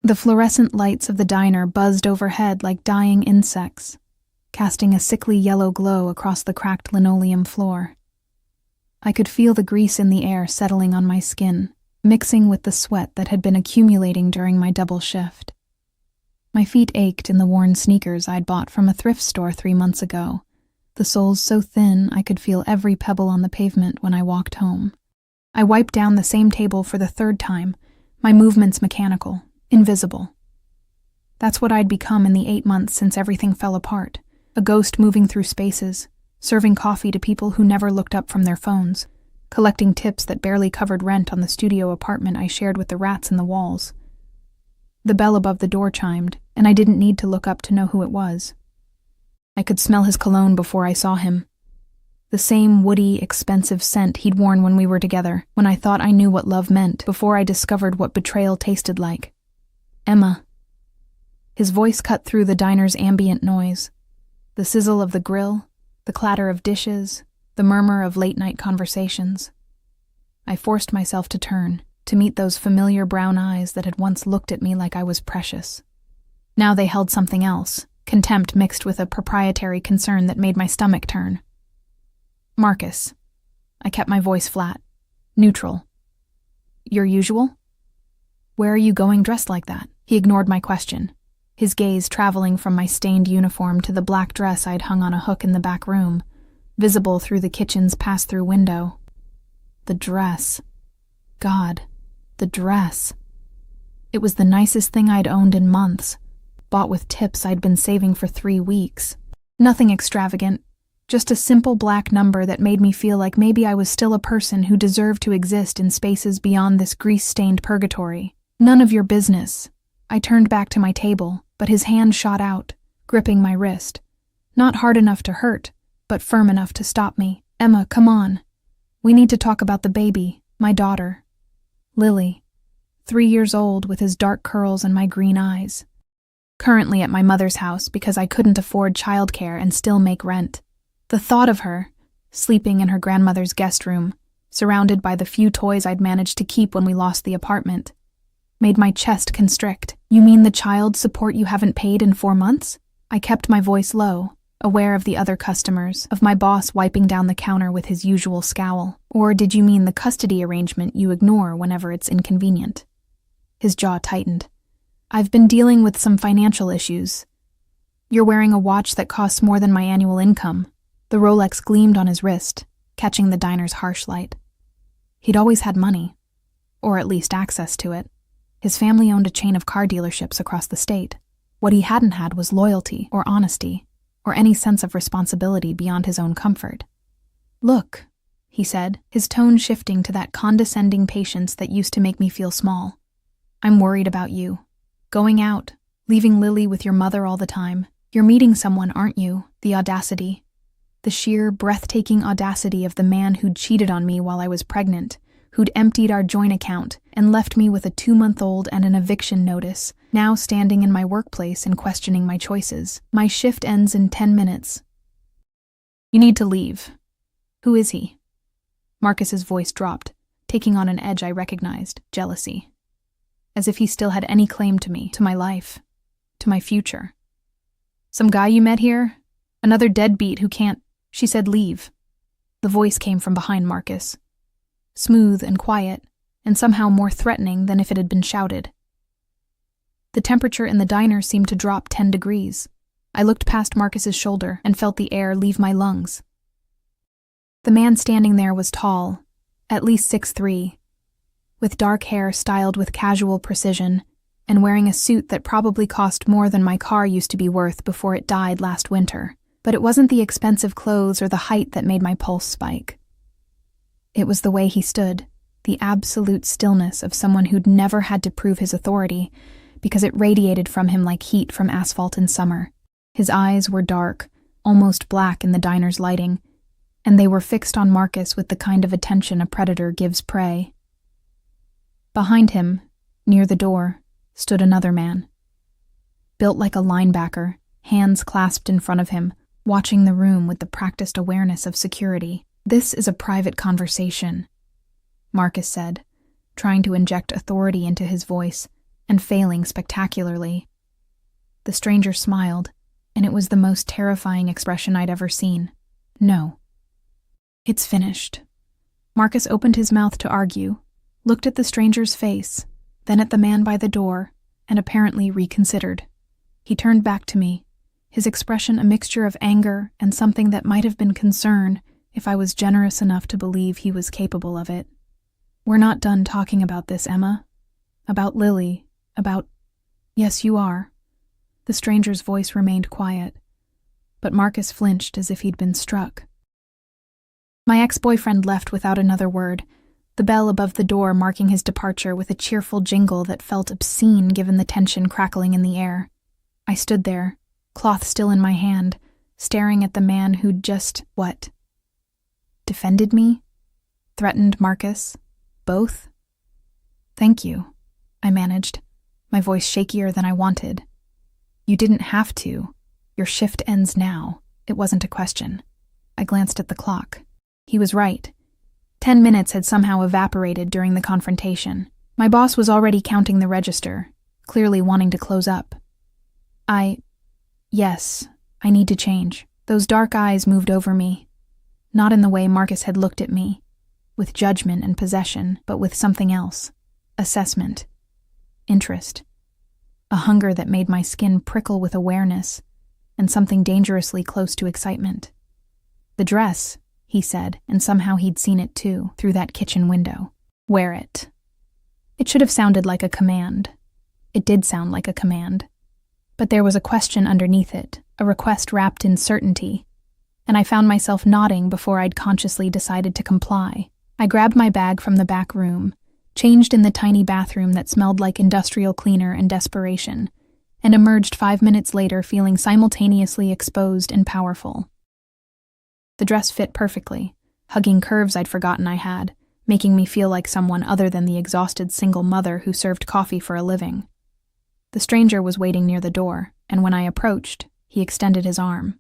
The fluorescent lights of the diner buzzed overhead like dying insects, casting a sickly yellow glow across the cracked linoleum floor. I could feel the grease in the air settling on my skin, mixing with the sweat that had been accumulating during my double shift. My feet ached in the worn sneakers I'd bought from a thrift store 3 months ago, the soles so thin I could feel every pebble on the pavement when I walked home. I wiped down the same table for the 3rd time, my movements mechanical, invisible. That's what I'd become in the 8 months since everything fell apart, a ghost moving through spaces, serving coffee to people who never looked up from their phones, collecting tips that barely covered rent on the studio apartment I shared with the rats in the walls. The bell above the door chimed, and I didn't need to look up to know who it was. I could smell his cologne before I saw him. The same woody, expensive scent he'd worn when we were together, when I thought I knew what love meant before I discovered what betrayal tasted like. Emma. His voice cut through the diner's ambient noise. The sizzle of the grill, the clatter of dishes, the murmur of late-night conversations. I forced myself to turn, to meet those familiar brown eyes that had once looked at me like I was precious. Now they held something else, contempt mixed with a proprietary concern that made my stomach turn. Marcus. I kept my voice flat, neutral. Your usual? Where are you going dressed like that? He ignored my question, his gaze traveling from my stained uniform to the black dress I'd hung on a hook in the back room, visible through the kitchen's pass-through window. The dress. God, the dress. It was the nicest thing I'd owned in months, bought with tips I'd been saving for 3 weeks. Nothing extravagant, just a simple black number that made me feel like maybe I was still a person who deserved to exist in spaces beyond this grease-stained purgatory. None of your business. I turned back to my table, but his hand shot out, gripping my wrist. Not hard enough to hurt, but firm enough to stop me. Emma, come on. We need to talk about the baby, my daughter. Lily, 3 years old with his dark curls and my green eyes. Currently at my mother's house because I couldn't afford childcare and still make rent. The thought of her, sleeping in her grandmother's guest room, surrounded by the few toys I'd managed to keep when we lost the apartment, made my chest constrict. You mean the child support you haven't paid in 4 months? I kept my voice low, aware of the other customers, of my boss wiping down the counter with his usual scowl. Or did you mean the custody arrangement you ignore whenever it's inconvenient? His jaw tightened. I've been dealing with some financial issues. You're wearing a watch that costs more than my annual income. The Rolex gleamed on his wrist, catching the diner's harsh light. He'd always had money, or at least access to it. His family owned a chain of car dealerships across the state. What he hadn't had was loyalty or honesty, or any sense of responsibility beyond his own comfort. Look, he said, his tone shifting to that condescending patience that used to make me feel small. I'm worried about you. Going out, leaving Lily with your mother all the time. You're meeting someone, aren't you? The audacity. The sheer, breathtaking audacity of the man who'd cheated on me while I was pregnant, who'd emptied our joint account and left me with a 2-month-old and an eviction notice, now standing in my workplace and questioning my choices. My shift ends in 10 minutes. You need to leave. Who is he? Marcus's voice dropped, taking on an edge I recognized, jealousy. As if he still had any claim to me, to my life, to my future. Some guy you met here? Another deadbeat who can't... She said leave. The voice came from behind Marcus. Smooth and quiet, and somehow more threatening than if it had been shouted. The temperature in the diner seemed to drop 10 degrees. I looked past Marcus's shoulder and felt the air leave my lungs. The man standing there was tall, at least 6'3", with dark hair styled with casual precision, and wearing a suit that probably cost more than my car used to be worth before it died last winter. But it wasn't the expensive clothes or the height that made my pulse spike. It was the way he stood, the absolute stillness of someone who'd never had to prove his authority, because it radiated from him like heat from asphalt in summer. His eyes were dark, almost black in the diner's lighting, and they were fixed on Marcus with the kind of attention a predator gives prey. Behind him, near the door, stood another man. Built like a linebacker, hands clasped in front of him, watching the room with the practiced awareness of security. This is a private conversation, Marcus said, trying to inject authority into his voice, and failing spectacularly. The stranger smiled, and it was the most terrifying expression I'd ever seen. No. It's finished. Marcus opened his mouth to argue, looked at the stranger's face, then at the man by the door, and apparently reconsidered. He turned back to me, his expression a mixture of anger and something that might have been concern if I was generous enough to believe he was capable of it. We're not done talking about this, Emma. About Lily, about— Yes, you are. The stranger's voice remained quiet, but Marcus flinched as if he'd been struck. My ex-boyfriend left without another word, the bell above the door marking his departure with a cheerful jingle that felt obscene given the tension crackling in the air. I stood there, cloth still in my hand, staring at the man who'd just— what? Defended me? Threatened Marcus? Both? Thank you, I managed, my voice shakier than I wanted. You didn't have to. Your shift ends now. It wasn't a question. I glanced at the clock. He was right. 10 minutes had somehow evaporated during the confrontation. My boss was already counting the register, clearly wanting to close up. Yes, I need to change. Those dark eyes moved over me. Not in the way Marcus had looked at me, with judgment and possession, but with something else. Assessment. Interest. A hunger that made my skin prickle with awareness, and something dangerously close to excitement. The dress, he said, and somehow he'd seen it too, through that kitchen window. Wear it. It should have sounded like a command. It did sound like a command. But there was a question underneath it, a request wrapped in certainty, and I found myself nodding before I'd consciously decided to comply. I grabbed my bag from the back room, changed in the tiny bathroom that smelled like industrial cleaner and desperation, and emerged 5 minutes later feeling simultaneously exposed and powerful. The dress fit perfectly, hugging curves I'd forgotten I had, making me feel like someone other than the exhausted single mother who served coffee for a living. The stranger was waiting near the door, and when I approached, he extended his arm.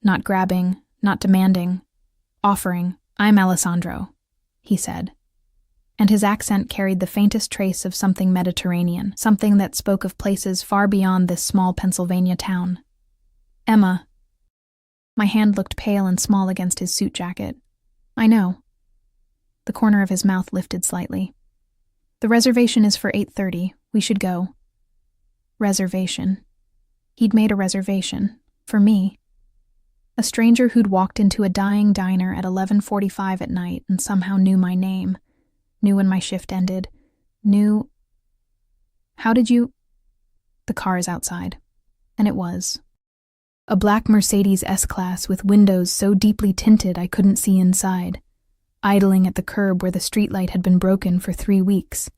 Not grabbing, not demanding, offering, "I'm Alessandro," he said. And his accent carried the faintest trace of something Mediterranean, something that spoke of places far beyond this small Pennsylvania town. Emma. My hand looked pale and small against his suit jacket. I know. The corner of his mouth lifted slightly. The reservation is for 8:30. We should go. Reservation. He'd made a reservation. For me. A stranger who'd walked into a dying diner at 11:45 at night and somehow knew my name. Knew when my shift ended. Knew— How did you— The car is outside. And it was. A black Mercedes S-Class with windows so deeply tinted I couldn't see inside, idling at the curb where the streetlight had been broken for 3 weeks.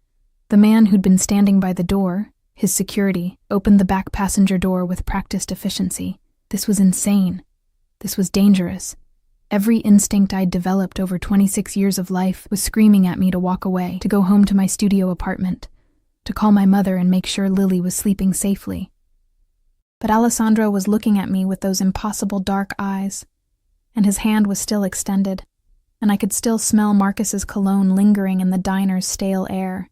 The man who'd been standing by the door, his security, opened the back passenger door with practiced efficiency. This was insane. This was dangerous. Every instinct I'd developed over 26 years of life was screaming at me to walk away, to go home to my studio apartment, to call my mother and make sure Lily was sleeping safely. But Alessandro was looking at me with those impossible dark eyes, and his hand was still extended, and I could still smell Marcus's cologne lingering in the diner's stale air,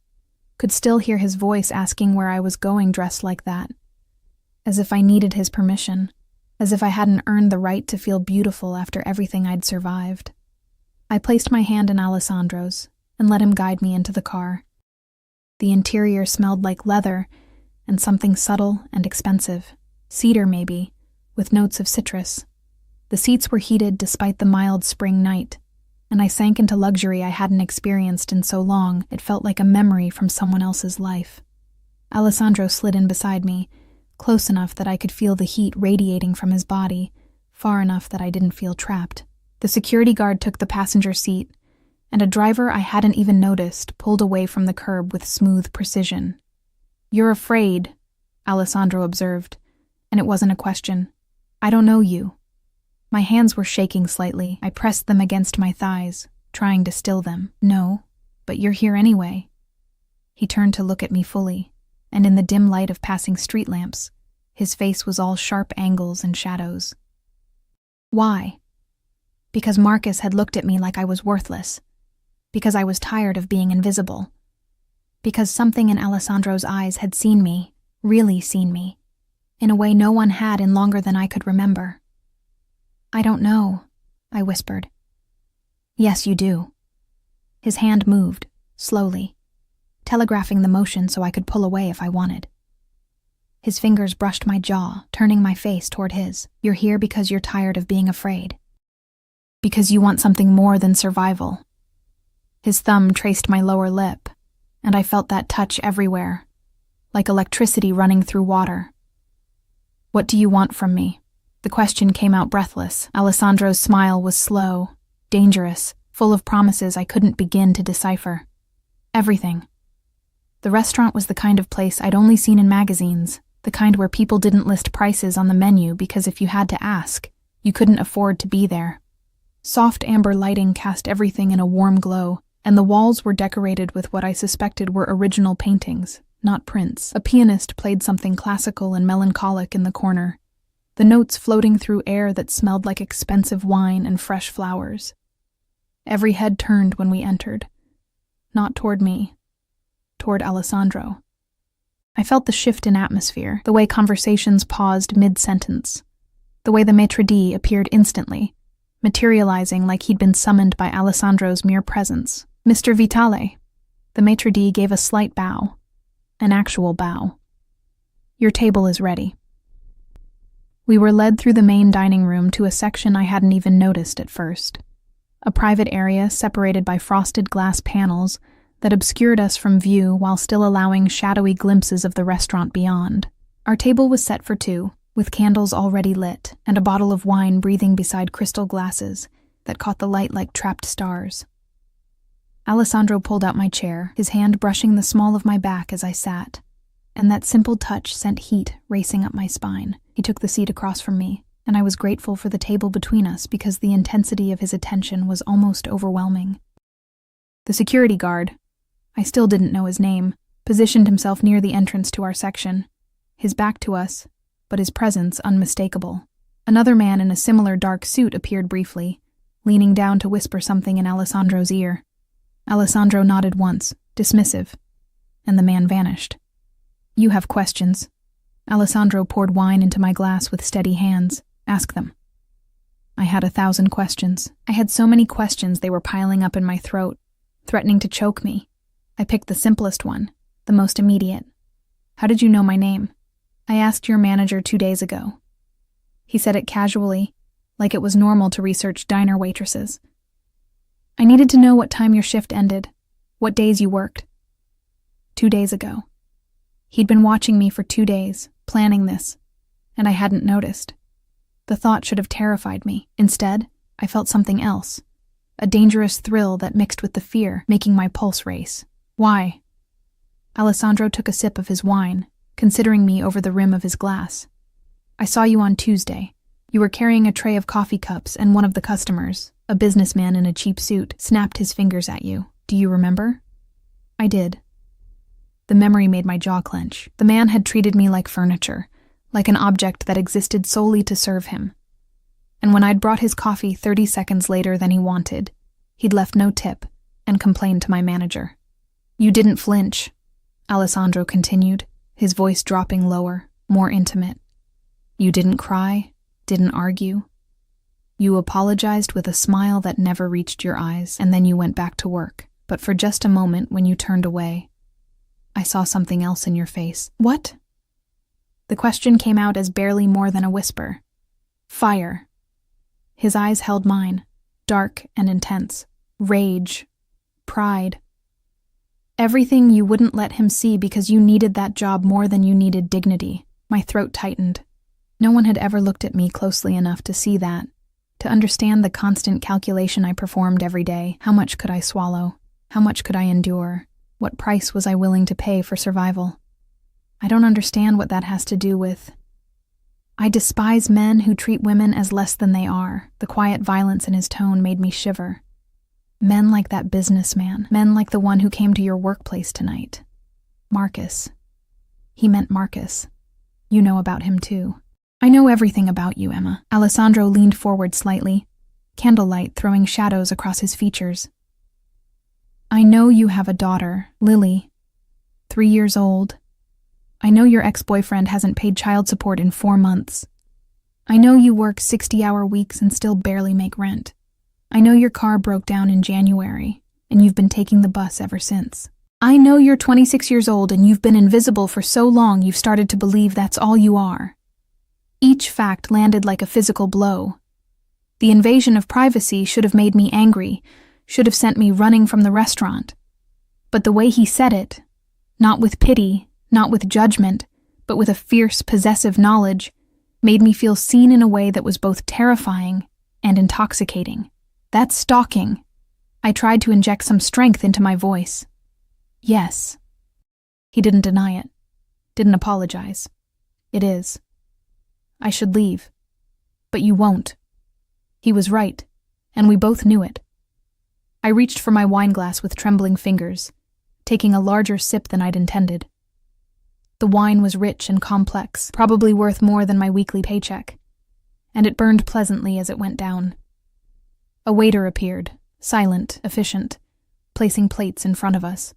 could still hear his voice asking where I was going dressed like that, as if I needed his permission, as if I hadn't earned the right to feel beautiful after everything I'd survived. I placed my hand in Alessandro's and let him guide me into the car. The interior smelled like leather and something subtle and expensive. Cedar, maybe, with notes of citrus. The seats were heated despite the mild spring night, and I sank into luxury I hadn't experienced in so long it felt like a memory from someone else's life. Alessandro slid in beside me, close enough that I could feel the heat radiating from his body, far enough that I didn't feel trapped. The security guard took the passenger seat, and a driver I hadn't even noticed pulled away from the curb with smooth precision. "You're afraid," Alessandro observed. And it wasn't a question. "I don't know you." My hands were shaking slightly. I pressed them against my thighs, trying to still them. "No, but you're here anyway." He turned to look at me fully, and in the dim light of passing street lamps, his face was all sharp angles and shadows. Why? Because Marcus had looked at me like I was worthless. Because I was tired of being invisible. because something in Alessandro's eyes had seen me, really seen me, in a way no one had in longer than I could remember. "I don't know," I whispered. "Yes, you do." His hand moved, slowly, telegraphing the motion so I could pull away if I wanted. His fingers brushed my jaw, turning my face toward his. "You're here because you're tired of being afraid. Because you want something more than survival." His thumb traced my lower lip, and I felt that touch everywhere, like electricity running through water. "What do you want from me?" The question came out breathless. Alessandro's smile was slow, dangerous, full of promises I couldn't begin to decipher. "Everything." The restaurant was the kind of place I'd only seen in magazines, the kind where people didn't list prices on the menu because if you had to ask, you couldn't afford to be there. Soft amber lighting cast everything in a warm glow, and the walls were decorated with what I suspected were original paintings, not prints. A pianist played something classical and melancholic in the corner, the notes floating through air that smelled like expensive wine and fresh flowers. Every head turned when we entered, not toward me, toward Alessandro. I felt the shift in atmosphere, the way conversations paused mid-sentence, the way the maitre d' appeared instantly, materializing like he'd been summoned by Alessandro's mere presence. "Mr. Vitale." The maitre d' gave a slight bow, an actual bow. "Your table is ready." We were led through the main dining room to a section I hadn't even noticed at first, a private area separated by frosted glass panels that obscured us from view while still allowing shadowy glimpses of the restaurant beyond. Our table was set for two, with candles already lit and a bottle of wine breathing beside crystal glasses that caught the light like trapped stars. Alessandro pulled out my chair, his hand brushing the small of my back as I sat, and that simple touch sent heat racing up my spine. He took the seat across from me, and I was grateful for the table between us because the intensity of his attention was almost overwhelming. The security guard, I still didn't know his name, positioned himself near the entrance to our section, his back to us, but his presence unmistakable. Another man in a similar dark suit appeared briefly, leaning down to whisper something in Alessandro's ear. Alessandro nodded once, dismissive, and the man vanished. "You have questions." Alessandro poured wine into my glass with steady hands. "Ask them." I had 1,000 questions. I had so many questions they were piling up in my throat, threatening to choke me. I picked the simplest one, the most immediate. "How did you know my name?" "I asked your manager 2 days ago." He said it casually, like it was normal to research diner waitresses. "I needed to know what time your shift ended, what days you worked." 2 days ago. He'd been watching me for 2 days, planning this, and I hadn't noticed. The thought should have terrified me. Instead, I felt something else, a dangerous thrill that mixed with the fear, making my pulse race. "Why?" Alessandro took a sip of his wine, considering me over the rim of his glass. "I saw you on Tuesday. You were carrying a tray of coffee cups and one of the customers, a businessman in a cheap suit, snapped his fingers at you. Do you remember?" I did. The memory made my jaw clench. The man had treated me like furniture, like an object that existed solely to serve him. And when I'd brought his coffee 30 seconds later than he wanted, he'd left no tip and complained to my manager. "You didn't flinch," Alessandro continued, his voice dropping lower, more intimate. "You didn't cry, didn't argue. You apologized with a smile that never reached your eyes, and then you went back to work. But for just a moment when you turned away, I saw something else in your face." "What?" The question came out as barely more than a whisper. "Fire." His eyes held mine, dark and intense. Rage. Pride. Everything you wouldn't let him see because you needed that job more than you needed dignity. My throat tightened. No one had ever looked at me closely enough to see that, to understand the constant calculation I performed every day. How much could I swallow? How much could I endure? What price was I willing to pay for survival? I don't understand what that has to do with... I despise men who treat women as less than they are. The quiet violence in his tone made me shiver. Men like that businessman. Men like the one who came to your workplace tonight. Marcus. He meant Marcus. You know about him too. "I know everything about you, Emma." Alessandro leaned forward slightly, candlelight throwing shadows across his features. "I know you have a daughter, Lily. 3 years old. I know your ex-boyfriend hasn't paid child support in 4 months. I know you work 60-hour weeks and still barely make rent. I know your car broke down in January, and you've been taking the bus ever since. I know you're 26 years old and you've been invisible for so long you've started to believe that's all you are. Each fact landed like a physical blow. The invasion of privacy should have made me angry, should have sent me running from the restaurant. But the way he said it, not with pity, not with judgment, but with a fierce, possessive knowledge, made me feel seen in a way that was both terrifying and intoxicating. That's stalking. I tried to inject some strength into my voice. Yes. He didn't deny it, didn't apologize. It is. I should leave. But you won't. He was right, and we both knew it. I reached for my wine glass with trembling fingers, taking a larger sip than I'd intended. The wine was rich and complex, probably worth more than my weekly paycheck, and it burned pleasantly as it went down. A waiter appeared, silent, efficient, placing plates in front of us.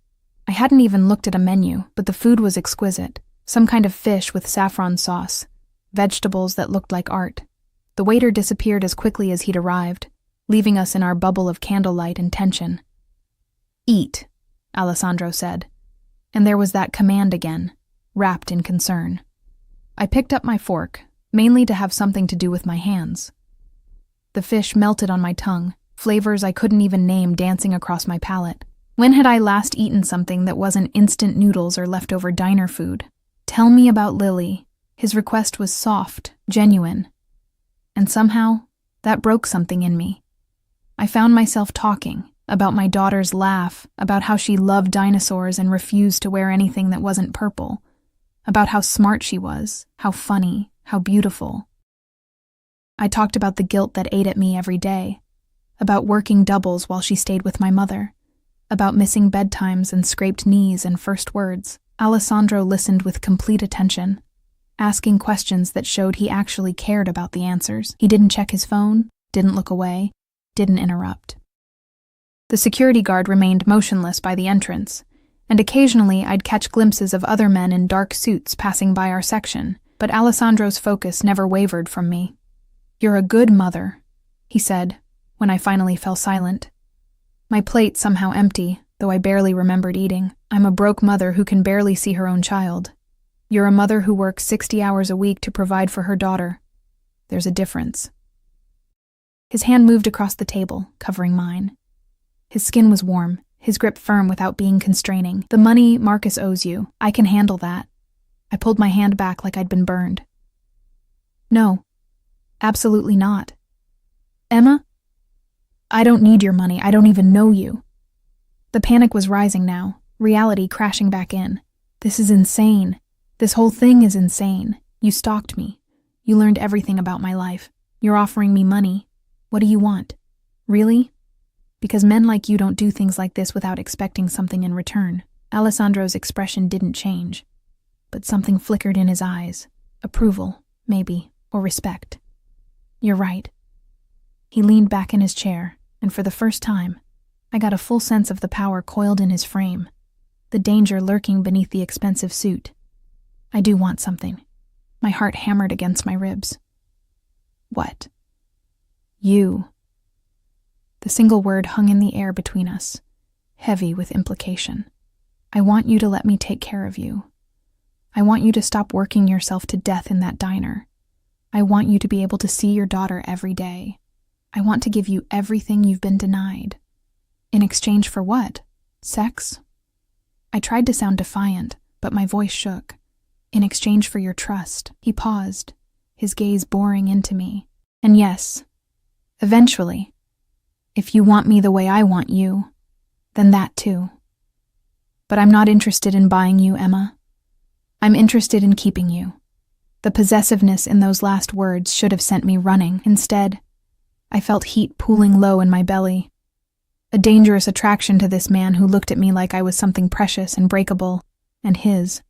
I hadn't even looked at a menu, but the food was exquisite. Some kind of fish with saffron sauce, vegetables that looked like art. The waiter disappeared as quickly as he'd arrived, leaving us in our bubble of candlelight and tension. Eat, Alessandro said, and there was that command again, wrapped in concern. I picked up my fork, mainly to have something to do with my hands. The fish melted on my tongue, flavors I couldn't even name dancing across my palate. When had I last eaten something that wasn't instant noodles or leftover diner food? Tell me about Lily. His request was soft, genuine. And somehow, that broke something in me. I found myself talking about my daughter's laugh, about how she loved dinosaurs and refused to wear anything that wasn't purple, about how smart she was, how funny, how beautiful. I talked about the guilt that ate at me every day, about working doubles while she stayed with my mother, about missing bedtimes and scraped knees and first words. Alessandro listened with complete attention, asking questions that showed he actually cared about the answers. He didn't check his phone, didn't look away, didn't interrupt. The security guard remained motionless by the entrance, and occasionally I'd catch glimpses of other men in dark suits passing by our section, but Alessandro's focus never wavered from me. "You're a good mother," he said, when I finally fell silent. My plate somehow empty, though I barely remembered eating. I'm a broke mother who can barely see her own child. You're a mother who works 60 hours a week to provide for her daughter. There's a difference. His hand moved across the table, covering mine. His skin was warm, his grip firm without being constraining. "The money Marcus owes you, I can handle that." I pulled my hand back like I'd been burned. "No, absolutely not. Emma? I don't need your money, I don't even know you." The panic was rising now, reality crashing back in. This is insane. This whole thing is insane. You stalked me. You learned everything about my life. You're offering me money. What do you want? Really? Because men like you don't do things like this without expecting something in return. Alessandro's expression didn't change, but something flickered in his eyes. Approval, maybe, or respect. "You're right." He leaned back in his chair, and for the first time, I got a full sense of the power coiled in his frame, the danger lurking beneath the expensive suit. "I do want something." My heart hammered against my ribs. "What?" "You." The single word hung in the air between us, heavy with implication. "I want you to let me take care of you. I want you to stop working yourself to death in that diner. I want you to be able to see your daughter every day. I want to give you everything you've been denied." In exchange for what? Sex? I tried to sound defiant, but my voice shook. "In exchange for your trust." He paused, his gaze boring into me. "And yes, eventually, if you want me the way I want you, then that too. But I'm not interested in buying you, Emma. I'm interested in keeping you." The possessiveness in those last words should have sent me running. Instead, I felt heat pooling low in my belly. A dangerous attraction to this man who looked at me like I was something precious and breakable, and his.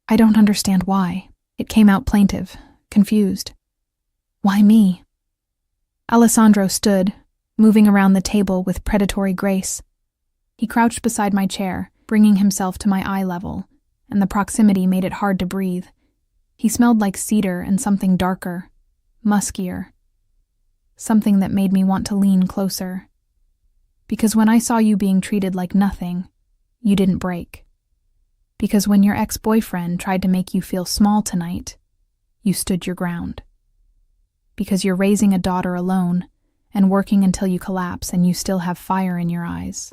"I don't understand why." It came out plaintive, confused. "Why me?" Alessandro stood, moving around the table with predatory grace. He crouched beside my chair, bringing himself to my eye level, and the proximity made it hard to breathe. He smelled like cedar and something darker, muskier, something that made me want to lean closer. Because when I saw you being treated like nothing, you didn't break. Because when your ex-boyfriend tried to make you feel small tonight, you stood your ground. Because you're raising a daughter alone and working until you collapse and you still have fire in your eyes.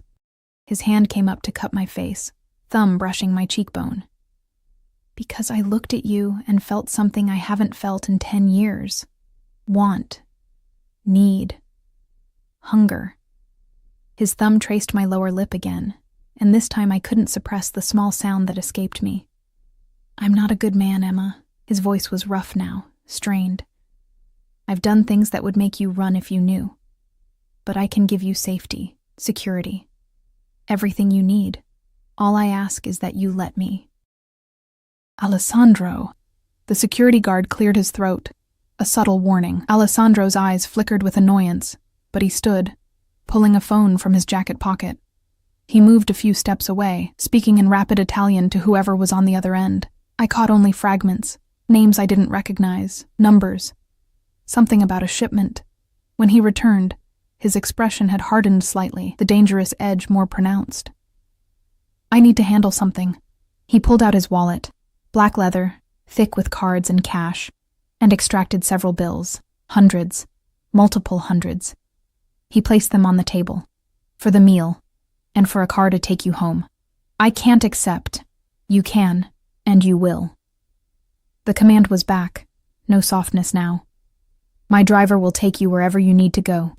His hand came up to cup my face, thumb brushing my cheekbone. Because I looked at you and felt something I haven't felt in 10 years. Want. Need. Hunger. His thumb traced my lower lip again, and this time I couldn't suppress the small sound that escaped me. I'm not a good man, Emma. His voice was rough now, strained. I've done things that would make you run if you knew. But I can give you safety, security, everything you need. All I ask is that you let me. Alessandro. The security guard cleared his throat, a subtle warning. Alessandro's eyes flickered with annoyance, but he stood, pulling a phone from his jacket pocket. He moved a few steps away, speaking in rapid Italian to whoever was on the other end. I caught only fragments, names I didn't recognize, numbers. Something about a shipment. When he returned, his expression had hardened slightly, the dangerous edge more pronounced. I need to handle something. He pulled out his wallet, black leather, thick with cards and cash, and extracted several bills, hundreds, multiple hundreds. He placed them on the table, for the meal, and for a car to take you home. I can't accept. You can, and you will. The command was back, no softness now. My driver will take you wherever you need to go.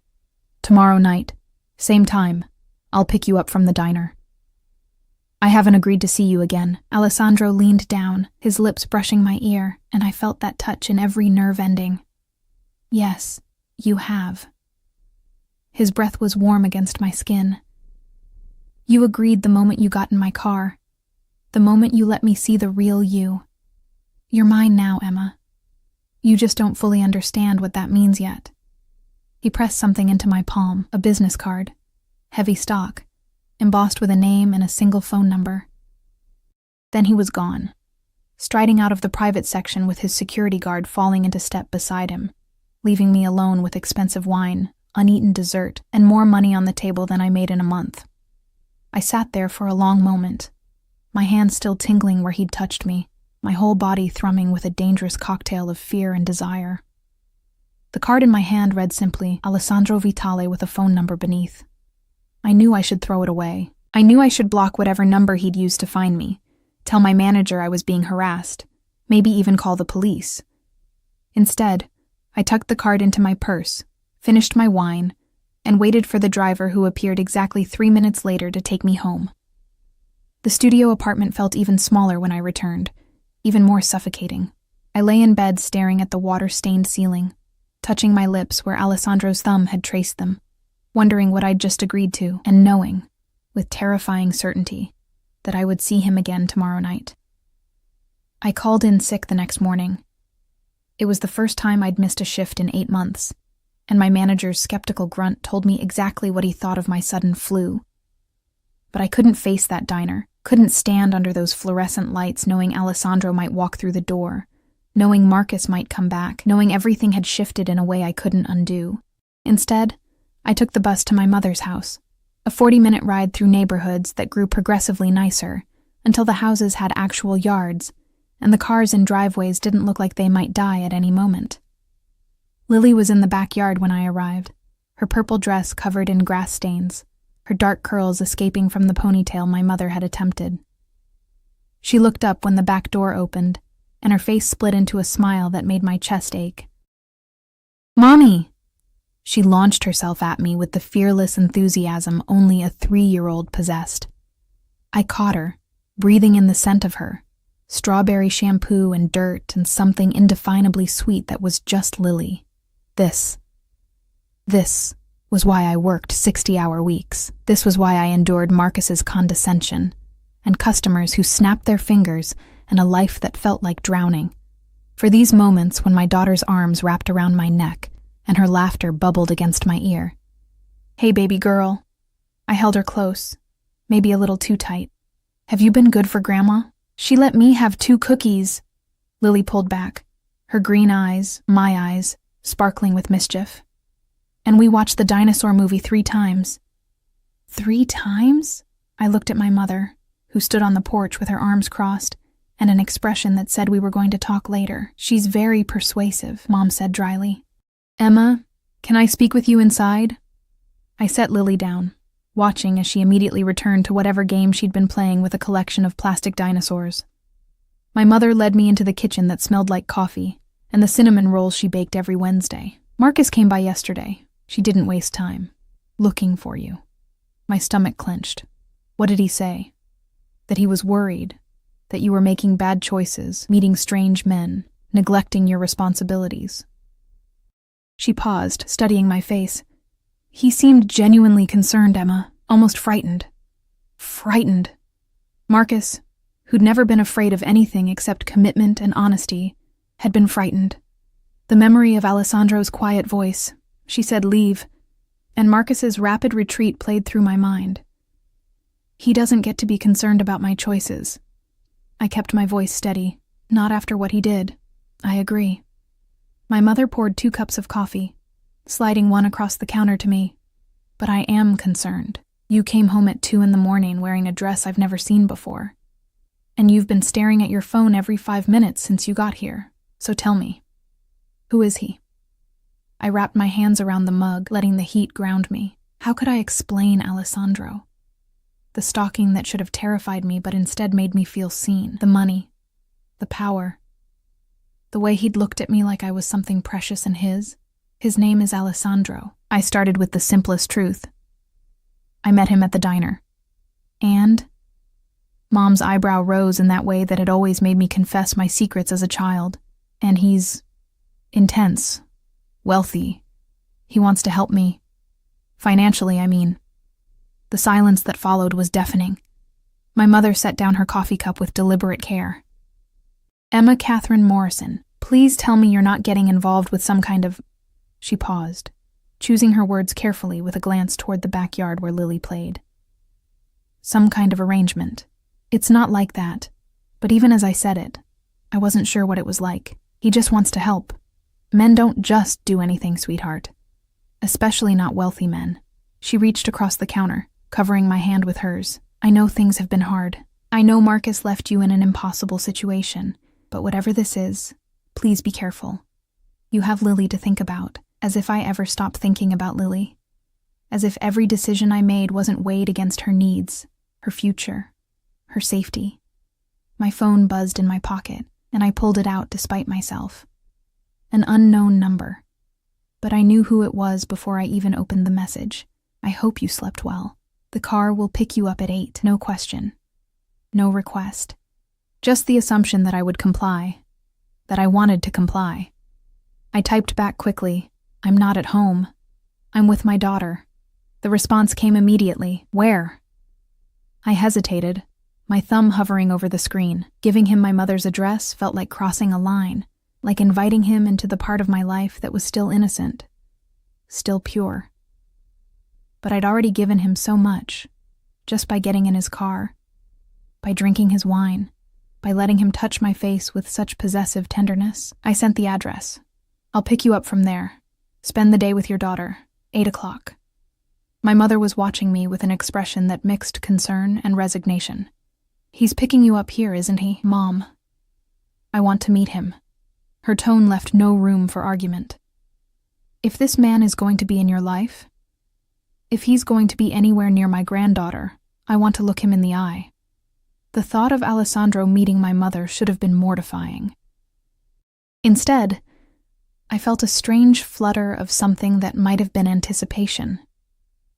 Tomorrow night, same time, I'll pick you up from the diner. I haven't agreed to see you again. Alessandro leaned down, his lips brushing my ear, and I felt that touch in every nerve ending. Yes, you have. His breath was warm against my skin. You agreed the moment you got in my car, the moment you let me see the real you. You're mine now, Emma. You just don't fully understand what that means yet. He pressed something into my palm, a business card, heavy stock, embossed with a name and a single phone number. Then he was gone, striding out of the private section with his security guard falling into step beside him, leaving me alone with expensive wine, uneaten dessert, and more money on the table than I made in a month. I sat there for a long moment, my hand still tingling where he'd touched me, my whole body thrumming with a dangerous cocktail of fear and desire. The card in my hand read simply, Alessandro Vitale with a phone number beneath. I knew I should throw it away. I knew I should block whatever number he'd used to find me, tell my manager I was being harassed, maybe even call the police. Instead, I tucked the card into my purse, finished my wine, and waited for the driver who appeared exactly 3 minutes later to take me home. The studio apartment felt even smaller when I returned, even more suffocating. I lay in bed staring at the water-stained ceiling, touching my lips where Alessandro's thumb had traced them, wondering what I'd just agreed to, and knowing, with terrifying certainty, that I would see him again tomorrow night. I called in sick the next morning. It was the first time I'd missed a shift in 8 months, and my manager's skeptical grunt told me exactly what he thought of my sudden flu. But I couldn't face that diner, couldn't stand under those fluorescent lights knowing Alessandro might walk through the door, knowing Marcus might come back, knowing everything had shifted in a way I couldn't undo. Instead, I took the bus to my mother's house, a 40-minute ride through neighborhoods that grew progressively nicer, until the houses had actual yards, and the cars in driveways didn't look like they might die at any moment. Lily was in the backyard when I arrived, her purple dress covered in grass stains, her dark curls escaping from the ponytail my mother had attempted. She looked up when the back door opened, and her face split into a smile that made my chest ache. "Mommy!" She launched herself at me with the fearless enthusiasm only a 3-year-old possessed. I caught her, breathing in the scent of her, strawberry shampoo and dirt and something indefinably sweet that was just Lily. This was why I worked 60-hour weeks. This was why I endured Marcus's condescension, and customers who snapped their fingers, and a life that felt like drowning. For these moments when my daughter's arms wrapped around my neck, and her laughter bubbled against my ear. "Hey, baby girl." I held her close, maybe a little too tight. Have you been good for Grandma? She let me have 2 cookies. Lily pulled back, her green eyes, my eyes, sparkling with mischief. And we watched the dinosaur movie 3 times. 3 times? I looked at my mother, who stood on the porch with her arms crossed and an expression that said we were going to talk later. She's very persuasive, Mom said dryly. Emma, can I speak with you inside? I set Lily down, watching as she immediately returned to whatever game she'd been playing with a collection of plastic dinosaurs. My mother led me into the kitchen that smelled like coffee and the cinnamon rolls she baked every Wednesday. Marcus came by yesterday. She didn't waste time. Looking for you. My stomach clenched. What did he say? That he was worried, that you were making bad choices, meeting strange men, neglecting your responsibilities. She paused, studying my face. He seemed genuinely concerned, Emma, almost frightened. Frightened. Marcus, who'd never been afraid of anything except commitment and honesty, had been frightened. The memory of Alessandro's quiet voice, she said leave, and Marcus's rapid retreat played through my mind. He doesn't get to be concerned about my choices. I kept my voice steady. Not after what he did. I agree. My mother poured 2 cups of coffee, sliding one across the counter to me. But I am concerned. You came home at 2 a.m. wearing a dress I've never seen before. And you've been staring at your phone every 5 minutes since you got here. So tell me, who is he? I wrapped my hands around the mug, letting the heat ground me. How could I explain Alessandro? The stalking that should have terrified me but instead made me feel seen. The money. The power. The way he'd looked at me like I was something precious and his. His name is Alessandro. I started with the simplest truth. I met him at the diner. And? Mom's eyebrow rose in that way that had always made me confess my secrets as a child. And he's intense. Wealthy. He wants to help me. Financially, I mean. The silence that followed was deafening. My mother set down her coffee cup with deliberate care. Emma Catherine Morrison, please tell me you're not getting involved with some kind of... She paused, choosing her words carefully with a glance toward the backyard where Lily played. Some kind of arrangement. It's not like that. But even as I said it, I wasn't sure what it was like. He just wants to help. Men don't just do anything, sweetheart. Especially not wealthy men. She reached across the counter, covering my hand with hers. I know things have been hard. I know Marcus left you in an impossible situation. But whatever this is, please be careful. You have Lily to think about, as if I ever stopped thinking about Lily. As if every decision I made wasn't weighed against her needs, her future, her safety. My phone buzzed in my pocket, and I pulled it out despite myself. An unknown number. But I knew who it was before I even opened the message. I hope you slept well. The car will pick you up at 8, no question. No request. Just the assumption that I would comply. That I wanted to comply. I typed back quickly, I'm not at home. I'm with my daughter. The response came immediately, where? I hesitated, my thumb hovering over the screen. Giving him my mother's address felt like crossing a line, like inviting him into the part of my life that was still innocent, still pure. But I'd already given him so much, just by getting in his car, by drinking his wine, by letting him touch my face with such possessive tenderness. I sent the address. I'll pick you up from there. Spend the day with your daughter, 8 o'clock. My mother was watching me with an expression that mixed concern and resignation. He's picking you up here, isn't he, Mom? I want to meet him. Her tone left no room for argument. If this man is going to be in your life, if he's going to be anywhere near my granddaughter, I want to look him in the eye. The thought of Alessandro meeting my mother should have been mortifying. Instead, I felt a strange flutter of something that might have been anticipation.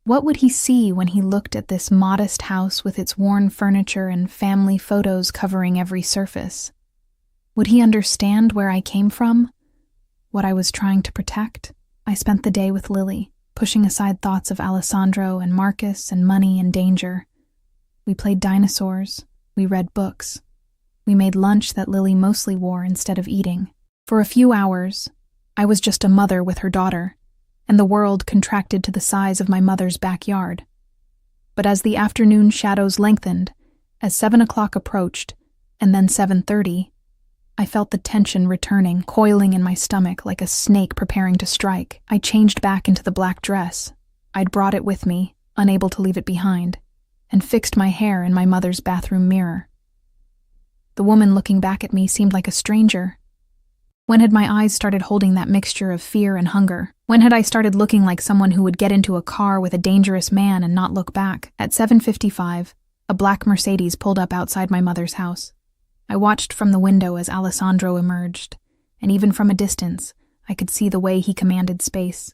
What would he see when he looked at this modest house with its worn furniture and family photos covering every surface? Would he understand where I came from? What I was trying to protect? I spent the day with Lily, pushing aside thoughts of Alessandro and Marcus and money and danger. We played dinosaurs. We read books. We made lunch that Lily mostly wore instead of eating. For a few hours, I was just a mother with her daughter, and the world contracted to the size of my mother's backyard. But as the afternoon shadows lengthened, As 7 o'clock approached, and then 7:30, I felt the tension returning, coiling in my stomach like a snake preparing to strike. I changed back into the black dress. I'd brought it with me, unable to leave it behind, and fixed my hair in my mother's bathroom mirror. The woman looking back at me seemed like a stranger. When had my eyes started holding that mixture of fear and hunger? When had I started looking like someone who would get into a car with a dangerous man and not look back? At 7:55, a black Mercedes pulled up outside my mother's house. I watched from the window as Alessandro emerged, and even from a distance, I could see the way he commanded space.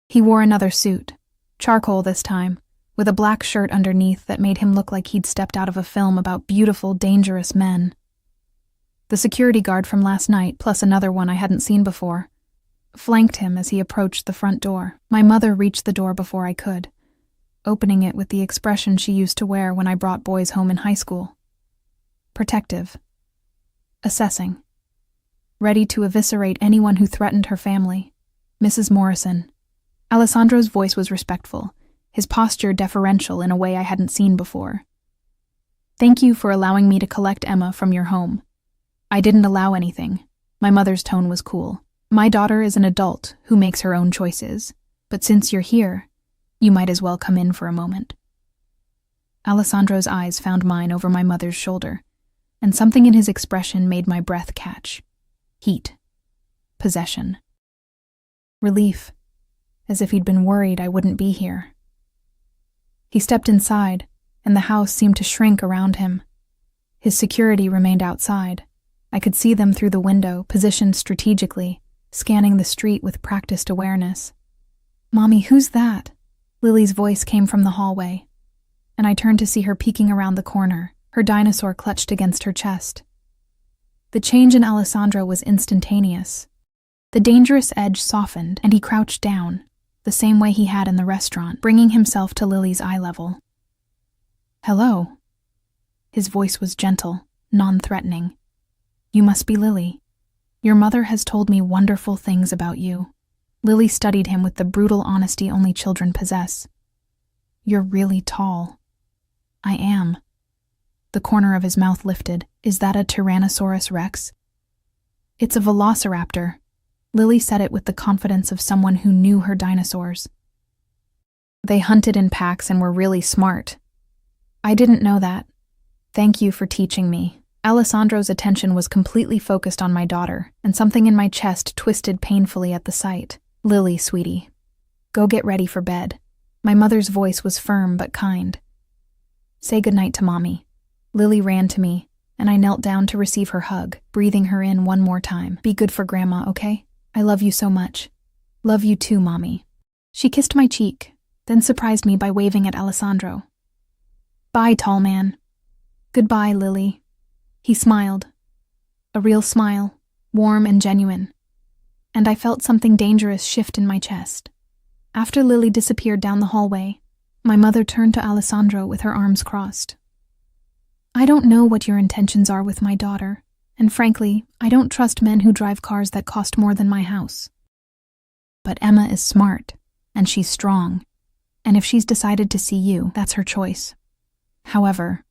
He wore another suit, charcoal this time, with a black shirt underneath that made him look like he'd stepped out of a film about beautiful, dangerous men. The security guard from last night, plus another one I hadn't seen before, flanked him as he approached the front door. My mother reached the door before I could, opening it with the expression she used to wear when I brought boys home in high school. Protective. Assessing. Ready to eviscerate anyone who threatened her family. Mrs. Morrison. Alessandro's voice was respectful, his posture deferential in a way I hadn't seen before. Thank you for allowing me to collect Emma from your home. I didn't allow anything. My mother's tone was cool. My daughter is an adult who makes her own choices, but since you're here, you might as well come in for a moment. Alessandro's eyes found mine over my mother's shoulder, and something in his expression made my breath catch. Heat. Possession. Relief, as if he'd been worried I wouldn't be here. He stepped inside, and the house seemed to shrink around him. His security remained outside. I could see them through the window, positioned strategically, scanning the street with practiced awareness. "Mommy, who's that?" Lily's voice came from the hallway, and I turned to see her peeking around the corner, her dinosaur clutched against her chest. The change in Alessandro was instantaneous. The dangerous edge softened, and he crouched down, the same way he had in the restaurant, bringing himself to Lily's eye level. "Hello." His voice was gentle, non-threatening. "You must be Lily. Your mother has told me wonderful things about you." Lily studied him with the brutal honesty only children possess. "You're really tall." "I am." The corner of his mouth lifted. "Is that a Tyrannosaurus Rex?" "It's a velociraptor." Lily said it with the confidence of someone who knew her dinosaurs. "They hunted in packs and were really smart." "I didn't know that. Thank you for teaching me." Alessandro's attention was completely focused on my daughter, and something in my chest twisted painfully at the sight. "Lily, sweetie, go get ready for bed." My mother's voice was firm but kind. "Say goodnight to Mommy." Lily ran to me, and I knelt down to receive her hug, breathing her in one more time. "Be good for Grandma, okay? I love you so much." "Love you too, Mommy." She kissed my cheek, then surprised me by waving at Alessandro. "Bye, tall man." "Goodbye, Lily." He smiled. A real smile, warm and genuine. And I felt something dangerous shift in my chest. After Lily disappeared down the hallway, my mother turned to Alessandro with her arms crossed. "I don't know what your intentions are with my daughter, and frankly, I don't trust men who drive cars that cost more than my house. But Emma is smart, and she's strong, and if she's decided to see you, that's her choice. However,"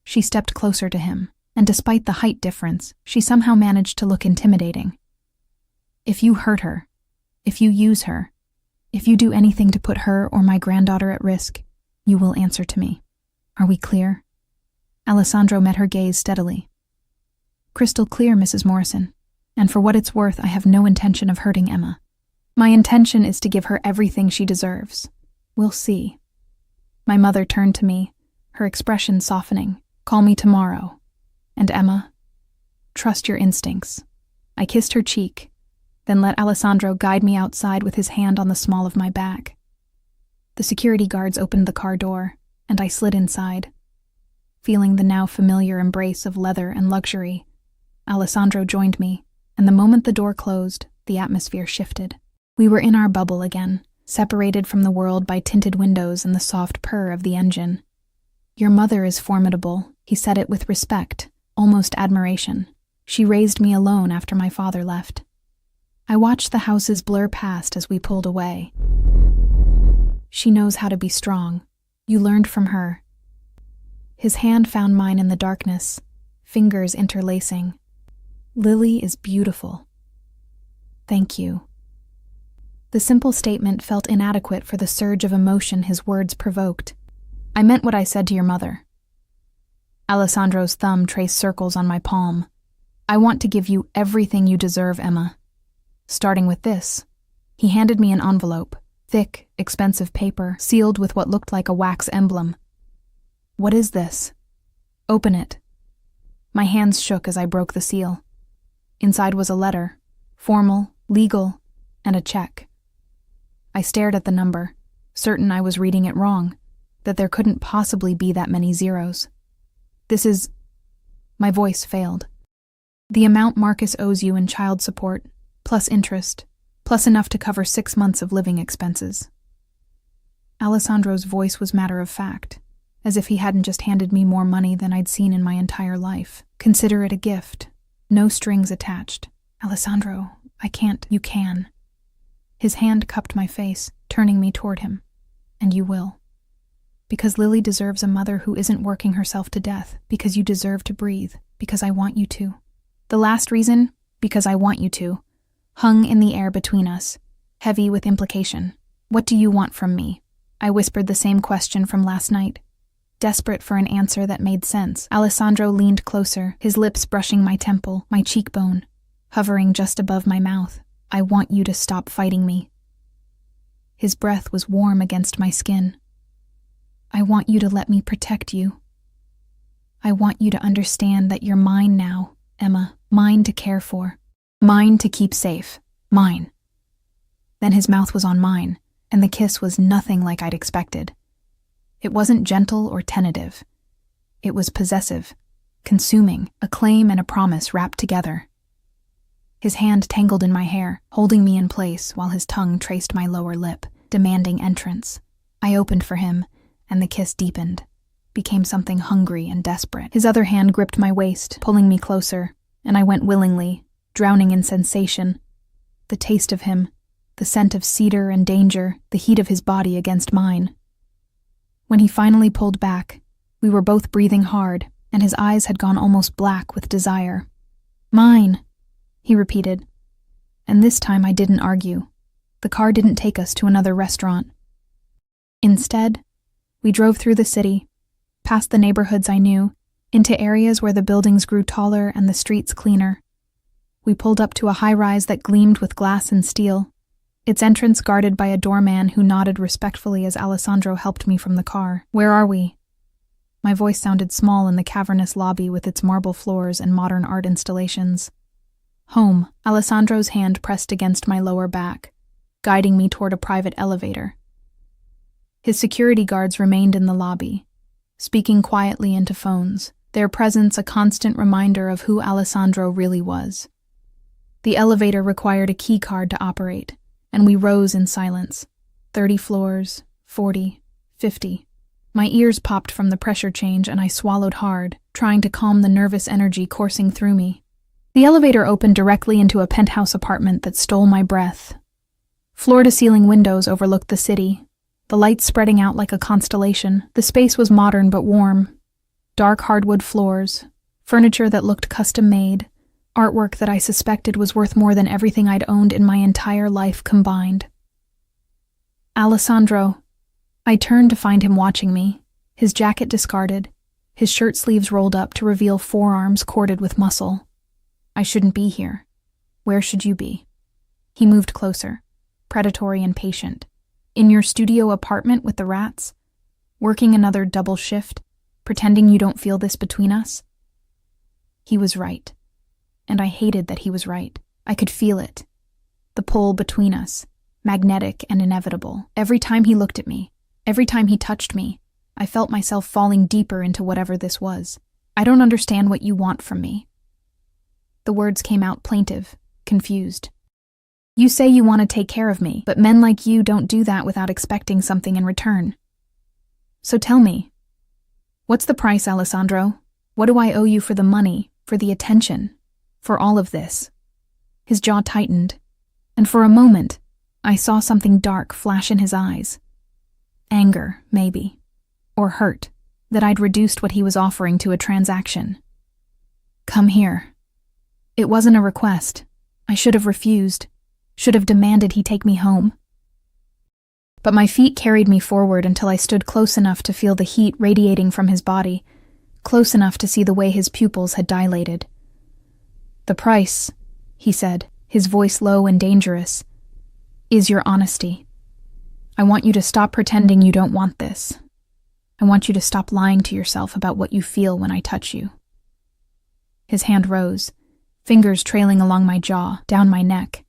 she stepped closer to him, and despite the height difference, she somehow managed to look intimidating. "If you hurt her, if you use her, if you do anything to put her or my granddaughter at risk, you will answer to me. Are we clear?" Alessandro met her gaze steadily. "Crystal clear, Mrs. Morrison, and for what it's worth, I have no intention of hurting Emma. My intention is to give her everything she deserves. We'll see." My mother turned to me, her expression softening. "Call me tomorrow. And Emma, trust your instincts." I kissed her cheek, then let Alessandro guide me outside with his hand on the small of my back. The security guards opened the car door, and I slid inside. Feeling the now familiar embrace of leather and luxury, Alessandro joined me, and the moment the door closed, the atmosphere shifted. We were in our bubble again, separated from the world by tinted windows and the soft purr of the engine. "Your mother is formidable," he said it with respect, almost admiration. "She raised me alone after my father left." I watched the houses blur past as we pulled away. "She knows how to be strong. You learned from her." His hand found mine in the darkness, fingers interlacing. "Lily is beautiful. Thank you." The simple statement felt inadequate for the surge of emotion his words provoked. "I meant what I said to your mother." Alessandro's thumb traced circles on my palm. "I want to give you everything you deserve, Emma. Starting with this." He handed me an envelope, thick, expensive paper, sealed with what looked like a wax emblem. "What is this?" "Open it." My hands shook as I broke the seal. Inside was a letter, formal, legal, and a check. I stared at the number, certain I was reading it wrong, that there couldn't possibly be that many zeros. "This is..." My voice failed. "The amount Marcus owes you in child support, plus interest, plus enough to cover 6 months of living expenses." Alessandro's voice was matter of fact, as if he hadn't just handed me more money than I'd seen in my entire life. "Consider it a gift. No strings attached." "Alessandro, I can't." "You can." His hand cupped my face, turning me toward him. "And you will. Because Lily deserves a mother who isn't working herself to death, because you deserve to breathe, because I want you to." The last reason, "because I want you to," hung in the air between us, heavy with implication. "What do you want from me?" I whispered the same question from last night, desperate for an answer that made sense. Alessandro leaned closer, his lips brushing my temple, my cheekbone, hovering just above my mouth. "I want you to stop fighting me." His breath was warm against my skin. "I want you to let me protect you. I want you to understand that you're mine now, Emma, mine to care for, mine to keep safe, mine." Then his mouth was on mine, and the kiss was nothing like I'd expected. It wasn't gentle or tentative. It was possessive, consuming, a claim and a promise wrapped together. His hand tangled in my hair, holding me in place while his tongue traced my lower lip, demanding entrance. I opened for him, and the kiss deepened, became something hungry and desperate. His other hand gripped my waist, pulling me closer, and I went willingly, drowning in sensation. The taste of him, the scent of cedar and danger, the heat of his body against mine. When he finally pulled back, we were both breathing hard, and his eyes had gone almost black with desire. "Mine," he repeated. And this time I didn't argue. The car didn't take us to another restaurant. Instead, we drove through the city, past the neighborhoods I knew, into areas where the buildings grew taller and the streets cleaner. We pulled up to a high-rise that gleamed with glass and steel, its entrance guarded by a doorman who nodded respectfully as Alessandro helped me from the car. "Where are we?" My voice sounded small in the cavernous lobby with its marble floors and modern art installations. "Home." Alessandro's hand pressed against my lower back, guiding me toward a private elevator. His security guards remained in the lobby, speaking quietly into phones, their presence a constant reminder of who Alessandro really was. The elevator required a key card to operate, and we rose in silence. 30 floors, 40, 50. My ears popped from the pressure change and I swallowed hard, trying to calm the nervous energy coursing through me. The elevator opened directly into a penthouse apartment that stole my breath. Floor-to-ceiling windows overlooked the city, the lights spreading out like a constellation. The space was modern but warm. Dark hardwood floors, furniture that looked custom-made, artwork that I suspected was worth more than everything I'd owned in my entire life combined. "Alessandro." I turned to find him watching me, his jacket discarded, his shirt sleeves rolled up to reveal forearms corded with muscle. "I shouldn't be here. Where should you be?" He moved closer, predatory and patient. "In your studio apartment with the rats? Working another double shift, pretending you don't feel this between us?" He was right. And I hated that he was right. I could feel it. The pull between us, magnetic and inevitable. Every time he looked at me, every time he touched me, I felt myself falling deeper into whatever this was. "I don't understand what you want from me." The words came out plaintive, confused. "You say you want to take care of me, but men like you don't do that without expecting something in return. So tell me, what's the price, Alessandro? What do I owe you for the money, for the attention, for all of this?" His jaw tightened, and for a moment, I saw something dark flash in his eyes. Anger, maybe, or hurt, that I'd reduced what he was offering to a transaction. "Come here." It wasn't a request. I should have refused, should have demanded he take me home. But my feet carried me forward until I stood close enough to feel the heat radiating from his body, close enough to see the way his pupils had dilated. "The price," he said, his voice low and dangerous, "is your honesty. I want you to stop pretending you don't want this. I want you to stop lying to yourself about what you feel when I touch you." His hand rose, fingers trailing along my jaw, down my neck,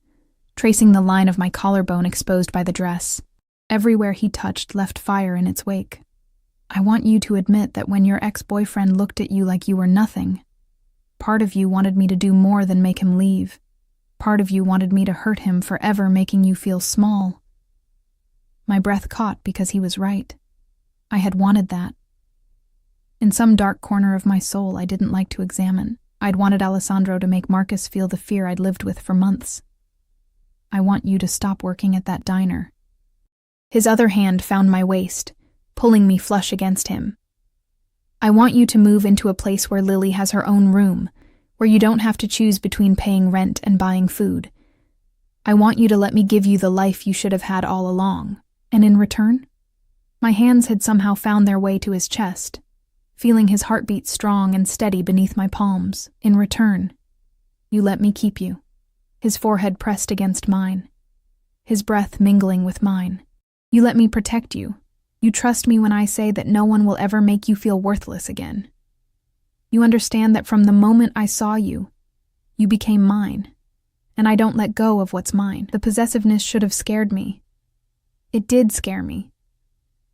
tracing the line of my collarbone exposed by the dress. Everywhere he touched left fire in its wake. "I want you to admit that when your ex-boyfriend looked at you like you were nothing, part of you wanted me to do more than make him leave. Part of you wanted me to hurt him forever, making you feel small." My breath caught because he was right. I had wanted that. In some dark corner of my soul I didn't like to examine, I'd wanted Alessandro to make Marcus feel the fear I'd lived with for months. "I want you to stop working at that diner." His other hand found my waist, pulling me flush against him. "I want you to move into a place where Lily has her own room, where you don't have to choose between paying rent and buying food. I want you to let me give you the life you should have had all along. And in return?" My hands had somehow found their way to his chest, feeling his heartbeat strong and steady beneath my palms. "In return, you let me keep you." His forehead pressed against mine, his breath mingling with mine. "You let me protect you. You trust me when I say that no one will ever make you feel worthless again. You understand that from the moment I saw you, you became mine, and I don't let go of what's mine." The possessiveness should have scared me. It did scare me,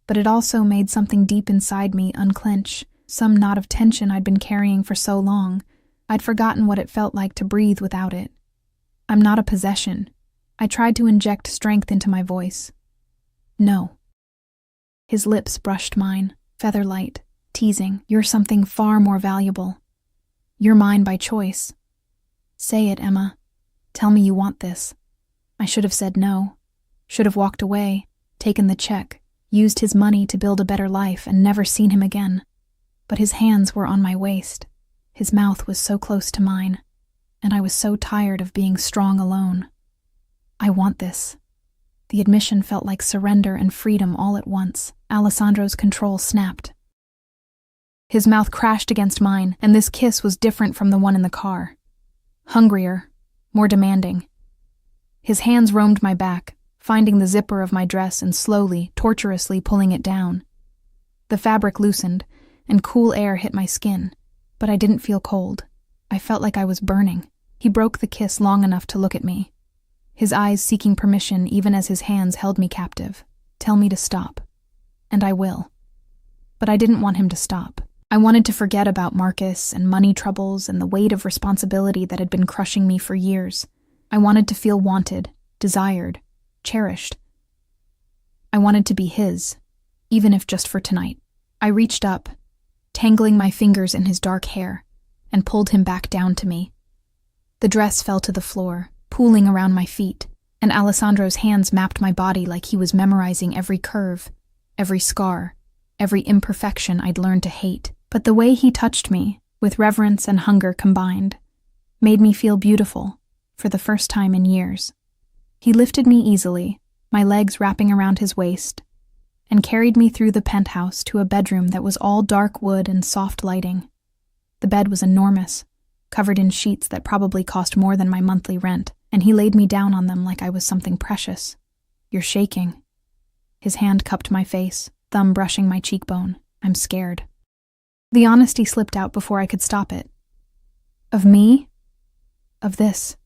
but it also made something deep inside me unclench, some knot of tension I'd been carrying for so long. I'd forgotten what it felt like to breathe without it. "I'm not a possession." I tried to inject strength into my voice. "No." His lips brushed mine, feather-light, teasing. "You're something far more valuable. You're mine by choice. Say it, Emma. Tell me you want this." I should have said no. Should have walked away, taken the check, used his money to build a better life, and never seen him again. But his hands were on my waist. His mouth was so close to mine, and I was so tired of being strong alone. "I want this." The admission felt like surrender and freedom all at once. Alessandro's control snapped. His mouth crashed against mine, and this kiss was different from the one in the car. Hungrier, more demanding. His hands roamed my back, finding the zipper of my dress and slowly, torturously pulling it down. The fabric loosened, and cool air hit my skin, but I didn't feel cold. I felt like I was burning. He broke the kiss long enough to look at me, his eyes seeking permission even as his hands held me captive. "Tell me to stop, and I will." But I didn't want him to stop. I wanted to forget about Marcus and money troubles and the weight of responsibility that had been crushing me for years. I wanted to feel wanted, desired, cherished. I wanted to be his, even if just for tonight. I reached up, tangling my fingers in his dark hair, and pulled him back down to me. The dress fell to the floor, pooling around my feet, and Alessandro's hands mapped my body like he was memorizing every curve, every scar, every imperfection I'd learned to hate. But the way he touched me, with reverence and hunger combined, made me feel beautiful for the first time in years. He lifted me easily, my legs wrapping around his waist, and carried me through the penthouse to a bedroom that was all dark wood and soft lighting. The bed was enormous, covered in sheets that probably cost more than my monthly rent, and he laid me down on them like I was something precious. "You're shaking." His hand cupped my face, thumb brushing my cheekbone. "I'm scared." The honesty slipped out before I could stop it. Of me? Of this.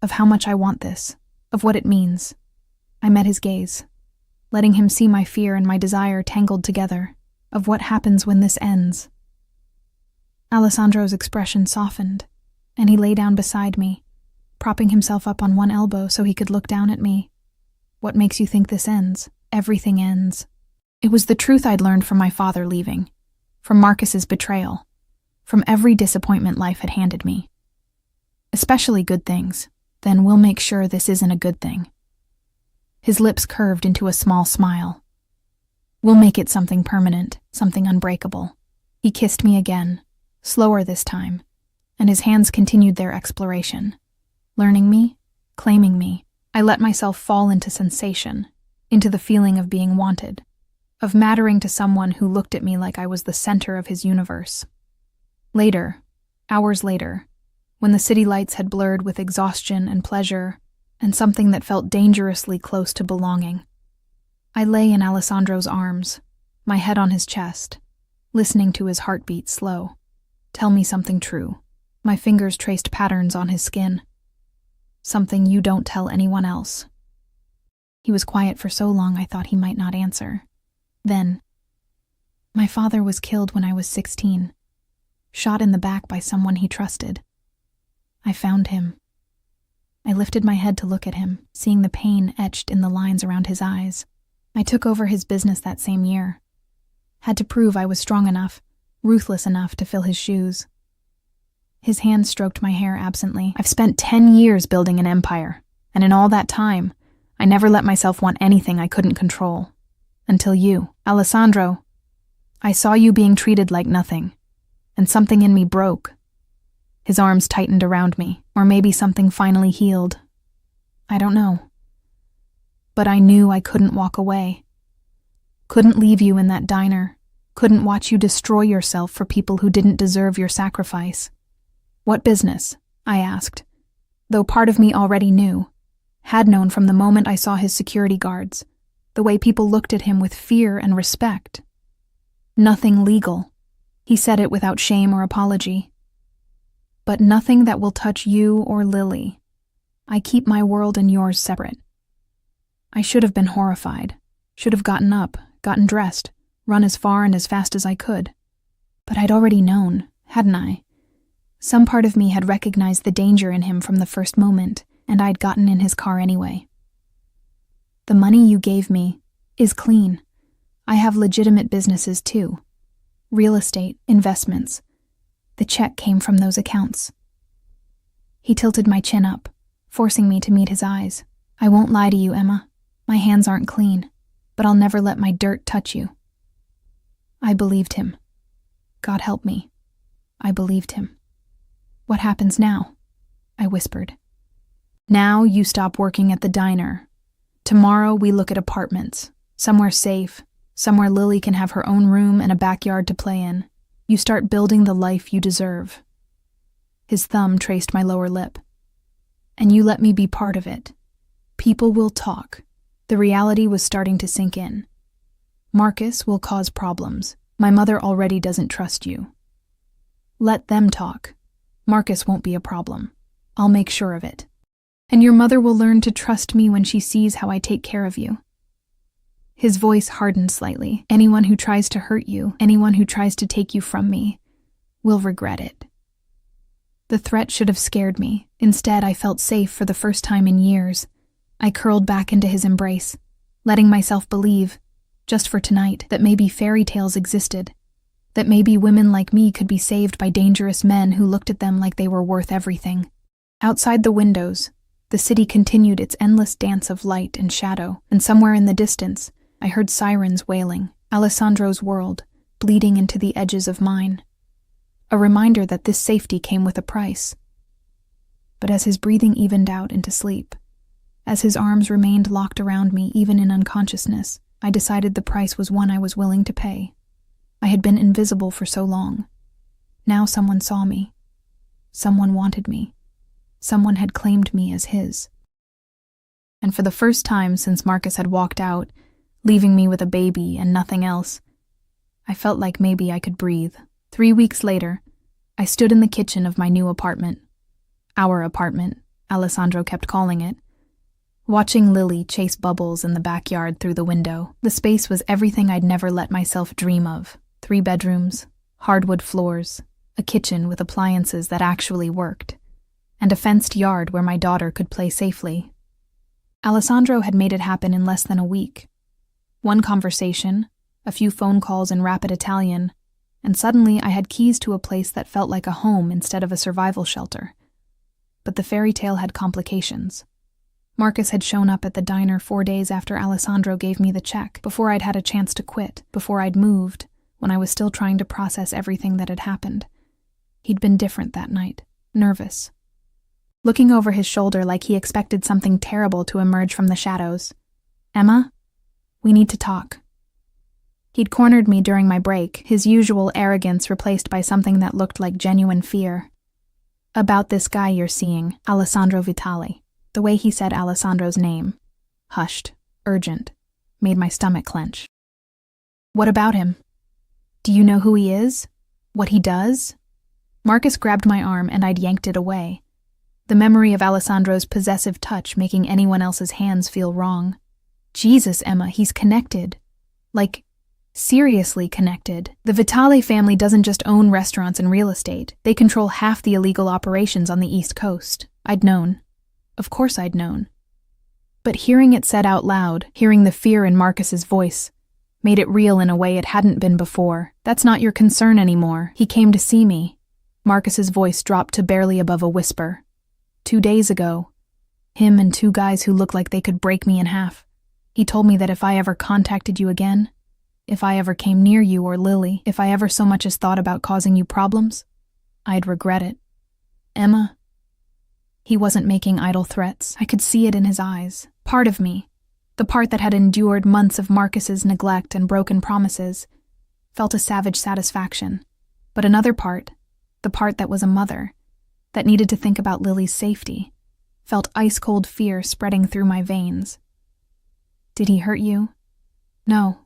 Of how much I want this. Of what it means. I met his gaze, letting him see my fear and my desire tangled together, of what happens when this ends. Alessandro's expression softened, and he lay down beside me, propping himself up on one elbow so he could look down at me. "What makes you think this ends?" "Everything ends." It was the truth I'd learned from my father leaving, from Marcus's betrayal, from every disappointment life had handed me. Especially good things. "Then we'll make sure this isn't a good thing." His lips curved into a small smile. We'll make it something permanent, something unbreakable. He kissed me again, slower this time, and his hands continued their exploration. Learning me, claiming me, I let myself fall into sensation, into the feeling of being wanted, of mattering to someone who looked at me like I was the center of his universe. Later, hours later, when the city lights had blurred with exhaustion and pleasure, and something that felt dangerously close to belonging, I lay in Alessandro's arms, my head on his chest, listening to his heartbeat slow. Tell me something true. My fingers traced patterns on his skin. Something you don't tell anyone else. He was quiet for so long I thought he might not answer. Then, my father was killed when I was 16, shot in the back by someone he trusted. I found him. I lifted my head to look at him, seeing the pain etched in the lines around his eyes. I took over his business that same year. Had to prove I was strong enough, ruthless enough to fill his shoes. His hand stroked my hair absently. I've spent 10 years building an empire, and in all that time, I never let myself want anything I couldn't control. Until you, Alessandro. I saw you being treated like nothing, and something in me broke. His arms tightened around me, or maybe something finally healed. I don't know. But I knew I couldn't walk away. Couldn't leave you in that diner. Couldn't watch you destroy yourself for people who didn't deserve your sacrifice. What business? I asked, though part of me already knew, had known from the moment I saw his security guards, the way people looked at him with fear and respect. Nothing legal. He said it without shame or apology. But nothing that will touch you or Lily. I keep my world and yours separate. I should have been horrified, should have gotten up, gotten dressed, run as far and as fast as I could. But I'd already known, hadn't I? Some part of me had recognized the danger in him from the first moment, and I'd gotten in his car anyway. The money you gave me is clean. I have legitimate businesses too. Real estate, investments. The check came from those accounts. He tilted my chin up, forcing me to meet his eyes. I won't lie to you, Emma. My hands aren't clean, but I'll never let my dirt touch you. I believed him. God help me. I believed him. What happens now? I whispered. Now you stop working at the diner. Tomorrow we look at apartments, somewhere safe, somewhere Lily can have her own room and a backyard to play in. You start building the life you deserve. His thumb traced my lower lip. And you let me be part of it. People will talk. The reality was starting to sink in. Marcus will cause problems. My mother already doesn't trust you. Let them talk. Marcus won't be a problem. I'll make sure of it. And your mother will learn to trust me when she sees how I take care of you. His voice hardened slightly. Anyone who tries to hurt you, anyone who tries to take you from me, will regret it. The threat should have scared me. Instead, I felt safe for the first time in years. I curled back into his embrace, letting myself believe, just for tonight, that maybe fairy tales existed. That maybe women like me could be saved by dangerous men who looked at them like they were worth everything. Outside the windows, the city continued its endless dance of light and shadow, and somewhere in the distance, I heard sirens wailing, Alessandro's world, bleeding into the edges of mine. A reminder that this safety came with a price. But as his breathing evened out into sleep, as his arms remained locked around me even in unconsciousness, I decided the price was one I was willing to pay. I had been invisible for so long. Now someone saw me. Someone wanted me. Someone had claimed me as his. And for the first time since Marcus had walked out, leaving me with a baby and nothing else, I felt like maybe I could breathe. 3 weeks later, I stood in the kitchen of my new apartment. Our apartment, Alessandro kept calling it. Watching Lily chase bubbles in the backyard through the window, the space was everything I'd never let myself dream of. 3 bedrooms, hardwood floors, a kitchen with appliances that actually worked, and a fenced yard where my daughter could play safely. Alessandro had made it happen in less than a week. One conversation, a few phone calls in rapid Italian, and suddenly I had keys to a place that felt like a home instead of a survival shelter. But the fairy tale had complications. Marcus had shown up at the diner 4 days after Alessandro gave me the check, before I'd had a chance to quit, before I'd moved, when I was still trying to process everything that had happened. He'd been different that night, nervous, looking over his shoulder like he expected something terrible to emerge from the shadows. "Emma, we need to talk." He'd cornered me during my break, his usual arrogance replaced by something that looked like genuine fear. "About this guy you're seeing, Alessandro Vitale." The way he said Alessandro's name, hushed, urgent, made my stomach clench. "What about him? Do you know who he is? What he does?" Marcus grabbed my arm and I'd yanked it away, the memory of Alessandro's possessive touch making anyone else's hands feel wrong. "Jesus, Emma, he's connected. Like, seriously connected. The Vitale family doesn't just own restaurants and real estate. They control half the illegal operations on the East Coast." I'd known. Of course I'd known. But hearing it said out loud, hearing the fear in Marcus's voice, made it real in a way it hadn't been before. "That's not your concern anymore. He came to see me." Marcus's voice dropped to barely above a whisper. 2 days ago, him and 2 guys who looked like they could break me in half. He told me that if I ever contacted you again, if I ever came near you or Lily, if I ever so much as thought about causing you problems, I'd regret it. Emma. He wasn't making idle threats. I could see it in his eyes. Part of me, the part that had endured months of Marcus's neglect and broken promises, felt a savage satisfaction. But another part, the part that was a mother, that needed to think about Lily's safety, felt ice-cold fear spreading through my veins. "Did he hurt you?" "No."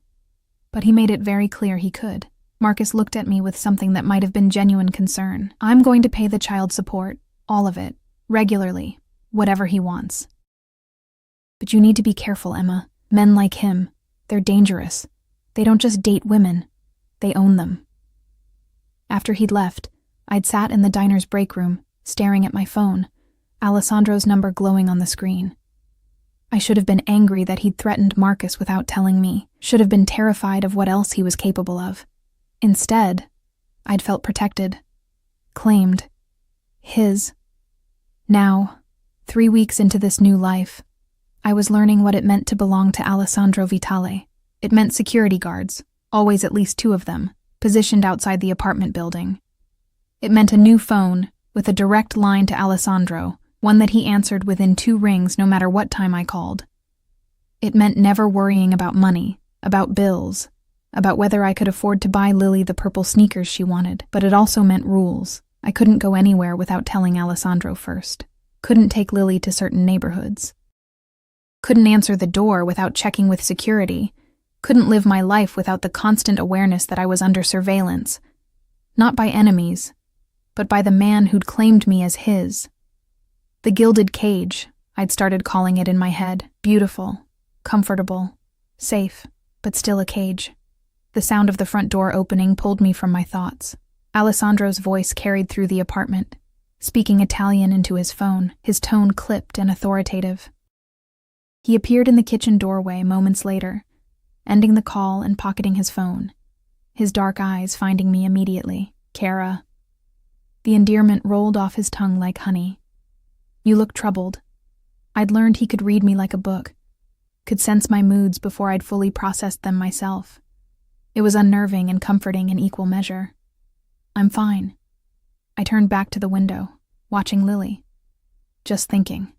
But he made it very clear he could. Marcus looked at me with something that might have been genuine concern. "I'm going to pay the child support, all of it, regularly, whatever he wants. But you need to be careful, Emma. Men like him, they're dangerous. They don't just date women, they own them." After he'd left, I'd sat in the diner's break room, staring at my phone, Alessandro's number glowing on the screen. I should have been angry that he'd threatened Marcus without telling me, should have been terrified of what else he was capable of. Instead, I'd felt protected, claimed, his. Now, 3 weeks into this new life, I was learning what it meant to belong to Alessandro Vitale. It meant security guards, always at least 2 of them, positioned outside the apartment building. It meant a new phone, with a direct line to Alessandro, one that he answered within 2 rings no matter what time I called. It meant never worrying about money, about bills, about whether I could afford to buy Lily the purple sneakers she wanted, but it also meant rules. I couldn't go anywhere without telling Alessandro first. Couldn't take Lily to certain neighborhoods. Couldn't answer the door without checking with security. Couldn't live my life without the constant awareness that I was under surveillance. Not by enemies, but by the man who'd claimed me as his. The gilded cage, I'd started calling it in my head. Beautiful, comfortable, safe, but still a cage. The sound of the front door opening pulled me from my thoughts. Alessandro's voice carried through the apartment, speaking Italian into his phone, his tone clipped and authoritative. He appeared in the kitchen doorway moments later, ending the call and pocketing his phone, his dark eyes finding me immediately. "Kara." The endearment rolled off his tongue like honey. "You look troubled." I'd learned he could read me like a book, could sense my moods before I'd fully processed them myself. It was unnerving and comforting in equal measure. "I'm fine." I turned back to the window, watching Lily. Just thinking.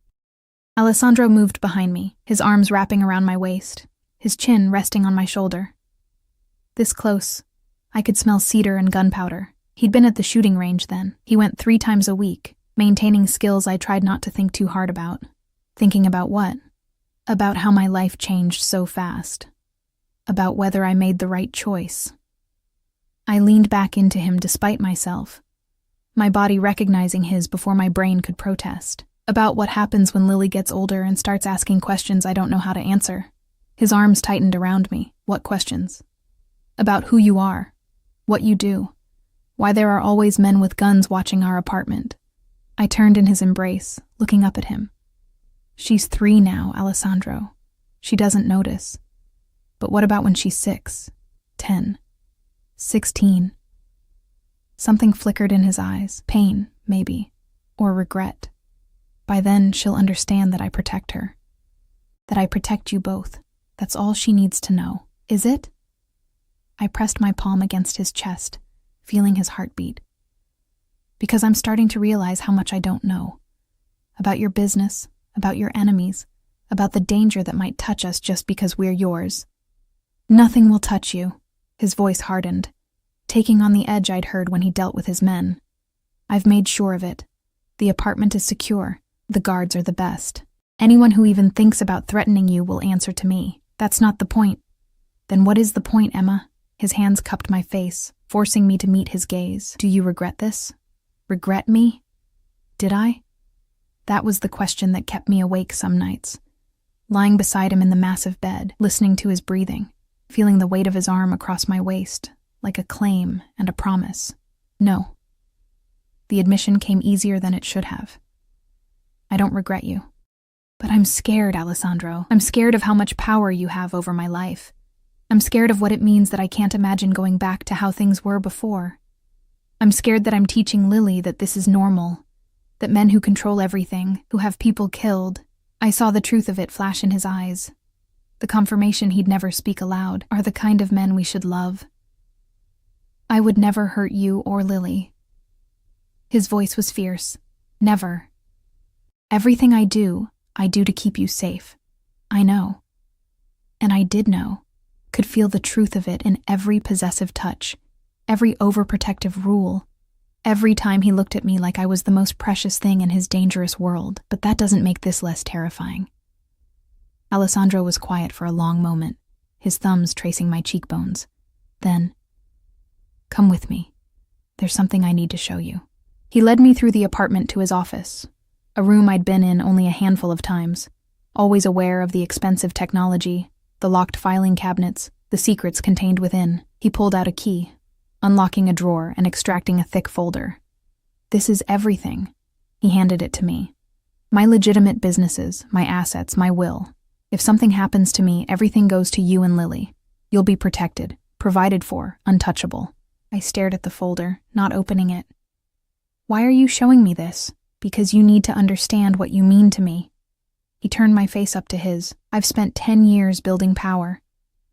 Alessandro moved behind me, his arms wrapping around my waist, his chin resting on my shoulder. This close, I could smell cedar and gunpowder. He'd been at the shooting range then. He went 3 times a week, maintaining skills I tried not to think too hard about. Thinking about what? About how my life changed so fast. About whether I made the right choice. I leaned back into him despite myself, my body recognizing his before my brain could protest. About what happens when Lily gets older and starts asking questions I don't know how to answer. His arms tightened around me. What questions? About who you are, what you do, why there are always men with guns watching our apartment. I turned in his embrace, looking up at him. "She's 3 now, Alessandro. She doesn't notice. But what about when she's 6, 10, 16? Something flickered in his eyes. Pain, maybe. Or regret. By then, she'll understand that I protect her. That I protect you both. That's all she needs to know. Is it? I pressed my palm against his chest, feeling his heartbeat. Because I'm starting to realize how much I don't know. About your business, about your enemies, about the danger that might touch us just because we're yours. Nothing will touch you. His voice hardened, taking on the edge I'd heard when he dealt with his men. I've made sure of it. The apartment is secure. The guards are the best. Anyone who even thinks about threatening you will answer to me. That's not the point. Then what is the point, Emma? His hands cupped my face, forcing me to meet his gaze. Do you regret this? Regret me? Did I? That was the question that kept me awake some nights. Lying beside him in the massive bed, listening to his breathing, feeling the weight of his arm across my waist, like a claim and a promise. No. The admission came easier than it should have. I don't regret you. But I'm scared, Alessandro. I'm scared of how much power you have over my life. I'm scared of what it means that I can't imagine going back to how things were before. I'm scared that I'm teaching Lily that this is normal, that men who control everything, who have people killed. I saw the truth of it flash in his eyes. The confirmation he'd never speak aloud, are the kind of men we should love. I would never hurt you or Lily. His voice was fierce. Never. Everything I do to keep you safe. I know. And I did know, could feel the truth of it in every possessive touch, every overprotective rule, every time he looked at me like I was the most precious thing in his dangerous world. But that doesn't make this less terrifying. Alessandro was quiet for a long moment, his thumbs tracing my cheekbones. Then, come with me. There's something I need to show you. He led me through the apartment to his office, a room I'd been in only a handful of times, always aware of the expensive technology, the locked filing cabinets, the secrets contained within. He pulled out a key, unlocking a drawer and extracting a thick folder. This is everything. He handed it to me. My legitimate businesses, my assets, my will. If something happens to me, everything goes to you and Lily. You'll be protected, provided for, untouchable. I stared at the folder, not opening it. Why are you showing me this? Because you need to understand what you mean to me. He turned my face up to his. I've spent 10 years building power,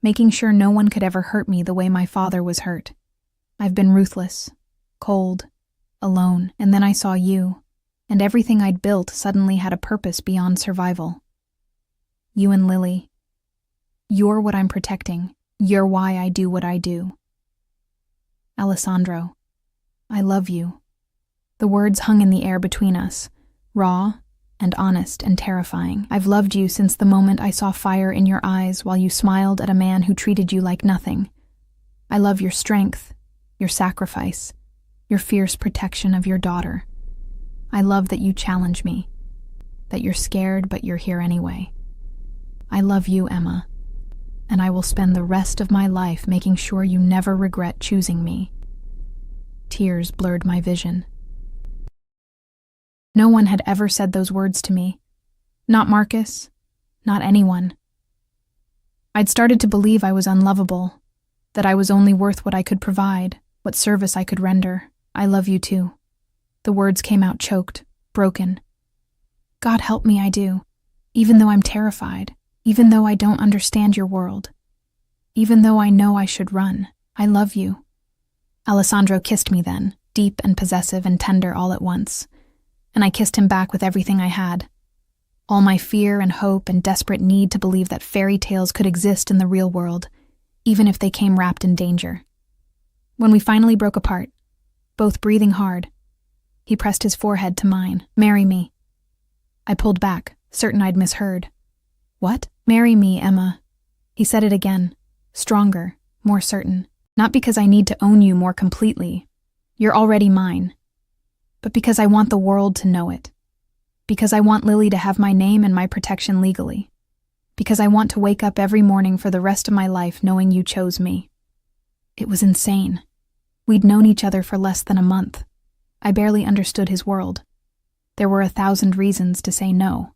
making sure no one could ever hurt me the way my father was hurt. I've been ruthless, cold, alone, and then I saw you, and everything I'd built suddenly had a purpose beyond survival. You and Lily. You're what I'm protecting. You're why I do what I do. Alessandro, I love you. The words hung in the air between us, raw and honest and terrifying. I've loved you since the moment I saw fire in your eyes while you smiled at a man who treated you like nothing. I love your strength, your sacrifice, your fierce protection of your daughter. I love that you challenge me, that you're scared but you're here anyway. I love you, Emma, and I will spend the rest of my life making sure you never regret choosing me. Tears blurred my vision. No one had ever said those words to me. Not Marcus, not anyone. I'd started to believe I was unlovable, that I was only worth what I could provide, what service I could render. I love you too. The words came out choked, broken. God help me, I do. Even though I'm terrified, even though I don't understand your world, even though I know I should run, I love you. Alessandro kissed me then, deep and possessive and tender all at once. And I kissed him back with everything I had. All my fear and hope and desperate need to believe that fairy tales could exist in the real world, even if they came wrapped in danger. When we finally broke apart, both breathing hard, he pressed his forehead to mine. Marry me. I pulled back, certain I'd misheard. What? Marry me, Emma. He said it again, stronger, more certain. Not because I need to own you more completely. You're already mine. But because I want the world to know it. Because I want Lily to have my name and my protection legally. Because I want to wake up every morning for the rest of my life knowing you chose me. It was insane. We'd known each other for less than a month. I barely understood his world. There were 1,000 reasons to say no.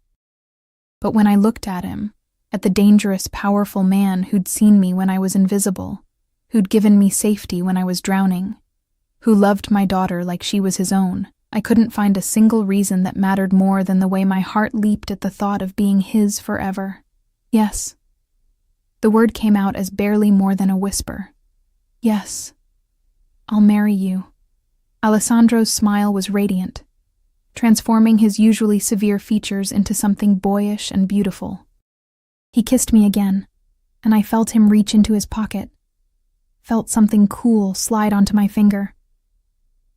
But when I looked at him, at the dangerous, powerful man who'd seen me when I was invisible, who'd given me safety when I was drowning, who loved my daughter like she was his own, I couldn't find a single reason that mattered more than the way my heart leaped at the thought of being his forever. Yes. The word came out as barely more than a whisper. Yes. I'll marry you. Alessandro's smile was radiant, transforming his usually severe features into something boyish and beautiful. He kissed me again, and I felt him reach into his pocket, felt something cool slide onto my finger.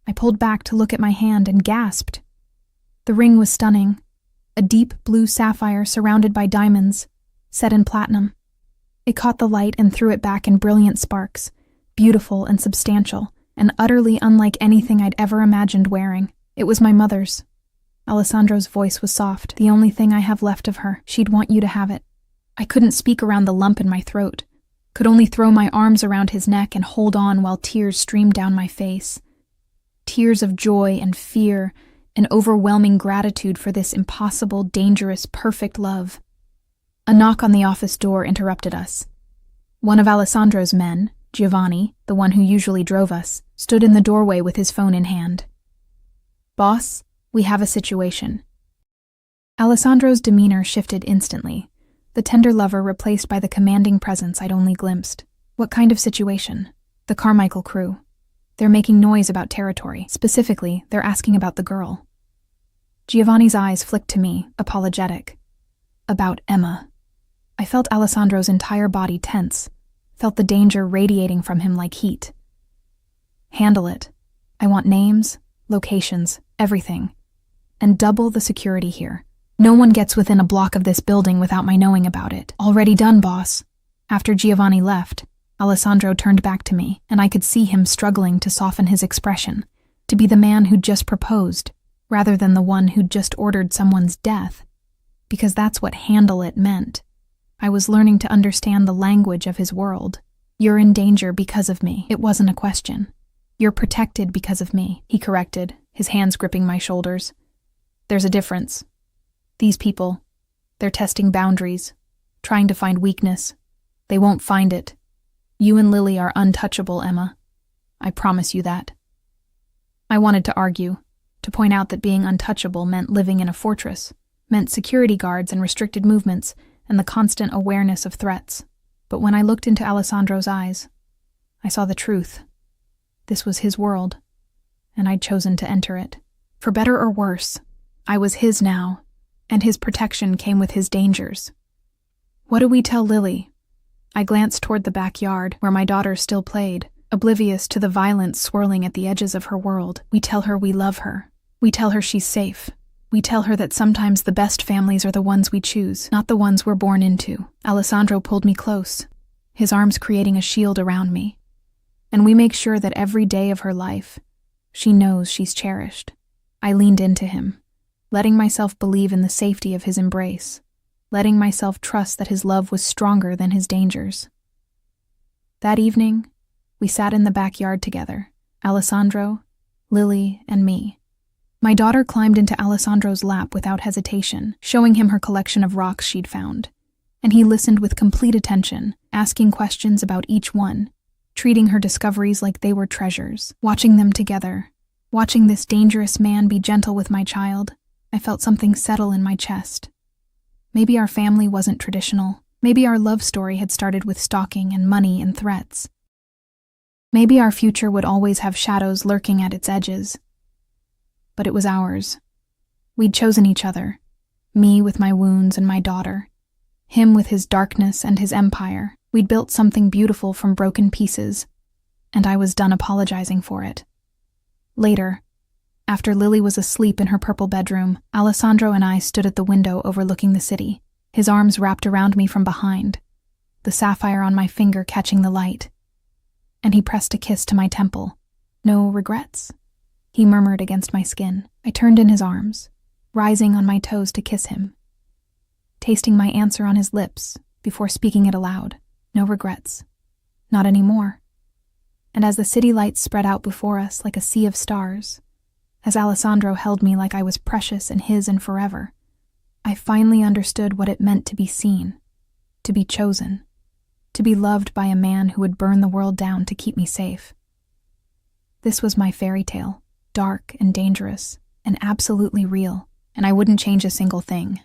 I pulled back to look at my hand and gasped. The ring was stunning, a deep blue sapphire surrounded by diamonds, set in platinum. It caught the light and threw it back in brilliant sparks, beautiful and substantial, and utterly unlike anything I'd ever imagined wearing. It was my mother's. Alessandro's voice was soft. The only thing I have left of her. She'd want you to have it. I couldn't speak around the lump in my throat, could only throw my arms around his neck and hold on while tears streamed down my face. Tears of joy and fear, and overwhelming gratitude for this impossible, dangerous, perfect love. A knock on the office door interrupted us. One of Alessandro's men, Giovanni, the one who usually drove us, stood in the doorway with his phone in hand. "Boss, we have a situation." Alessandro's demeanor shifted instantly, the tender lover replaced by the commanding presence I'd only glimpsed. What kind of situation? The Carmichael crew. They're making noise about territory. Specifically, they're asking about the girl. Giovanni's eyes flicked to me, apologetic. About Emma. I felt Alessandro's entire body tense, felt the danger radiating from him like heat. "Handle it. I want names, locations, everything. And double the security here. No one gets within a block of this building without my knowing about it." "Already done, boss." After Giovanni left, Alessandro turned back to me, and I could see him struggling to soften his expression, to be the man who'd just proposed, rather than the one who'd just ordered someone's death. Because that's what "handle it" meant. I was learning to understand the language of his world. "You're in danger because of me." It wasn't a question. "You're protected because of me," he corrected, his hands gripping my shoulders. "There's a difference. These people, they're testing boundaries, trying to find weakness. They won't find it. You and Lily are untouchable, Emma. I promise you that." I wanted to argue, to point out that being untouchable meant living in a fortress, meant security guards and restricted movements, and the constant awareness of threats. But when I looked into Alessandro's eyes, I saw the truth. This was his world, and I'd chosen to enter it. For better or worse, I was his now, and his protection came with his dangers. "What do we tell Lily?" I glanced toward the backyard, where my daughter still played, oblivious to the violence swirling at the edges of her world. "We tell her we love her. We tell her she's safe. We tell her that sometimes the best families are the ones we choose, not the ones we're born into." Alessandro pulled me close, his arms creating a shield around me. "And we make sure that every day of her life, she knows she's cherished." I leaned into him, letting myself believe in the safety of his embrace, letting myself trust that his love was stronger than his dangers. That evening, we sat in the backyard together, Alessandro, Lily, and me. My daughter climbed into Alessandro's lap without hesitation, showing him her collection of rocks she'd found, and he listened with complete attention, asking questions about each one, treating her discoveries like they were treasures. Watching them together, watching this dangerous man be gentle with my child, I felt something settle in my chest. Maybe our family wasn't traditional. Maybe our love story had started with stalking and money and threats. Maybe our future would always have shadows lurking at its edges. But it was ours. We'd chosen each other, me with my wounds and my daughter, him with his darkness and his empire. We'd built something beautiful from broken pieces, and I was done apologizing for it. Later, after Lily was asleep in her purple bedroom, Alessandro and I stood at the window overlooking the city, his arms wrapped around me from behind, the sapphire on my finger catching the light. And he pressed a kiss to my temple. "No regrets?" he murmured against my skin. I turned in his arms, rising on my toes to kiss him, tasting my answer on his lips before speaking it aloud. No regrets. Not anymore. And as the city lights spread out before us like a sea of stars, as Alessandro held me like I was precious and his and forever, I finally understood what it meant to be seen, to be chosen, to be loved by a man who would burn the world down to keep me safe. This was my fairy tale, dark and dangerous, and absolutely real, and I wouldn't change a single thing.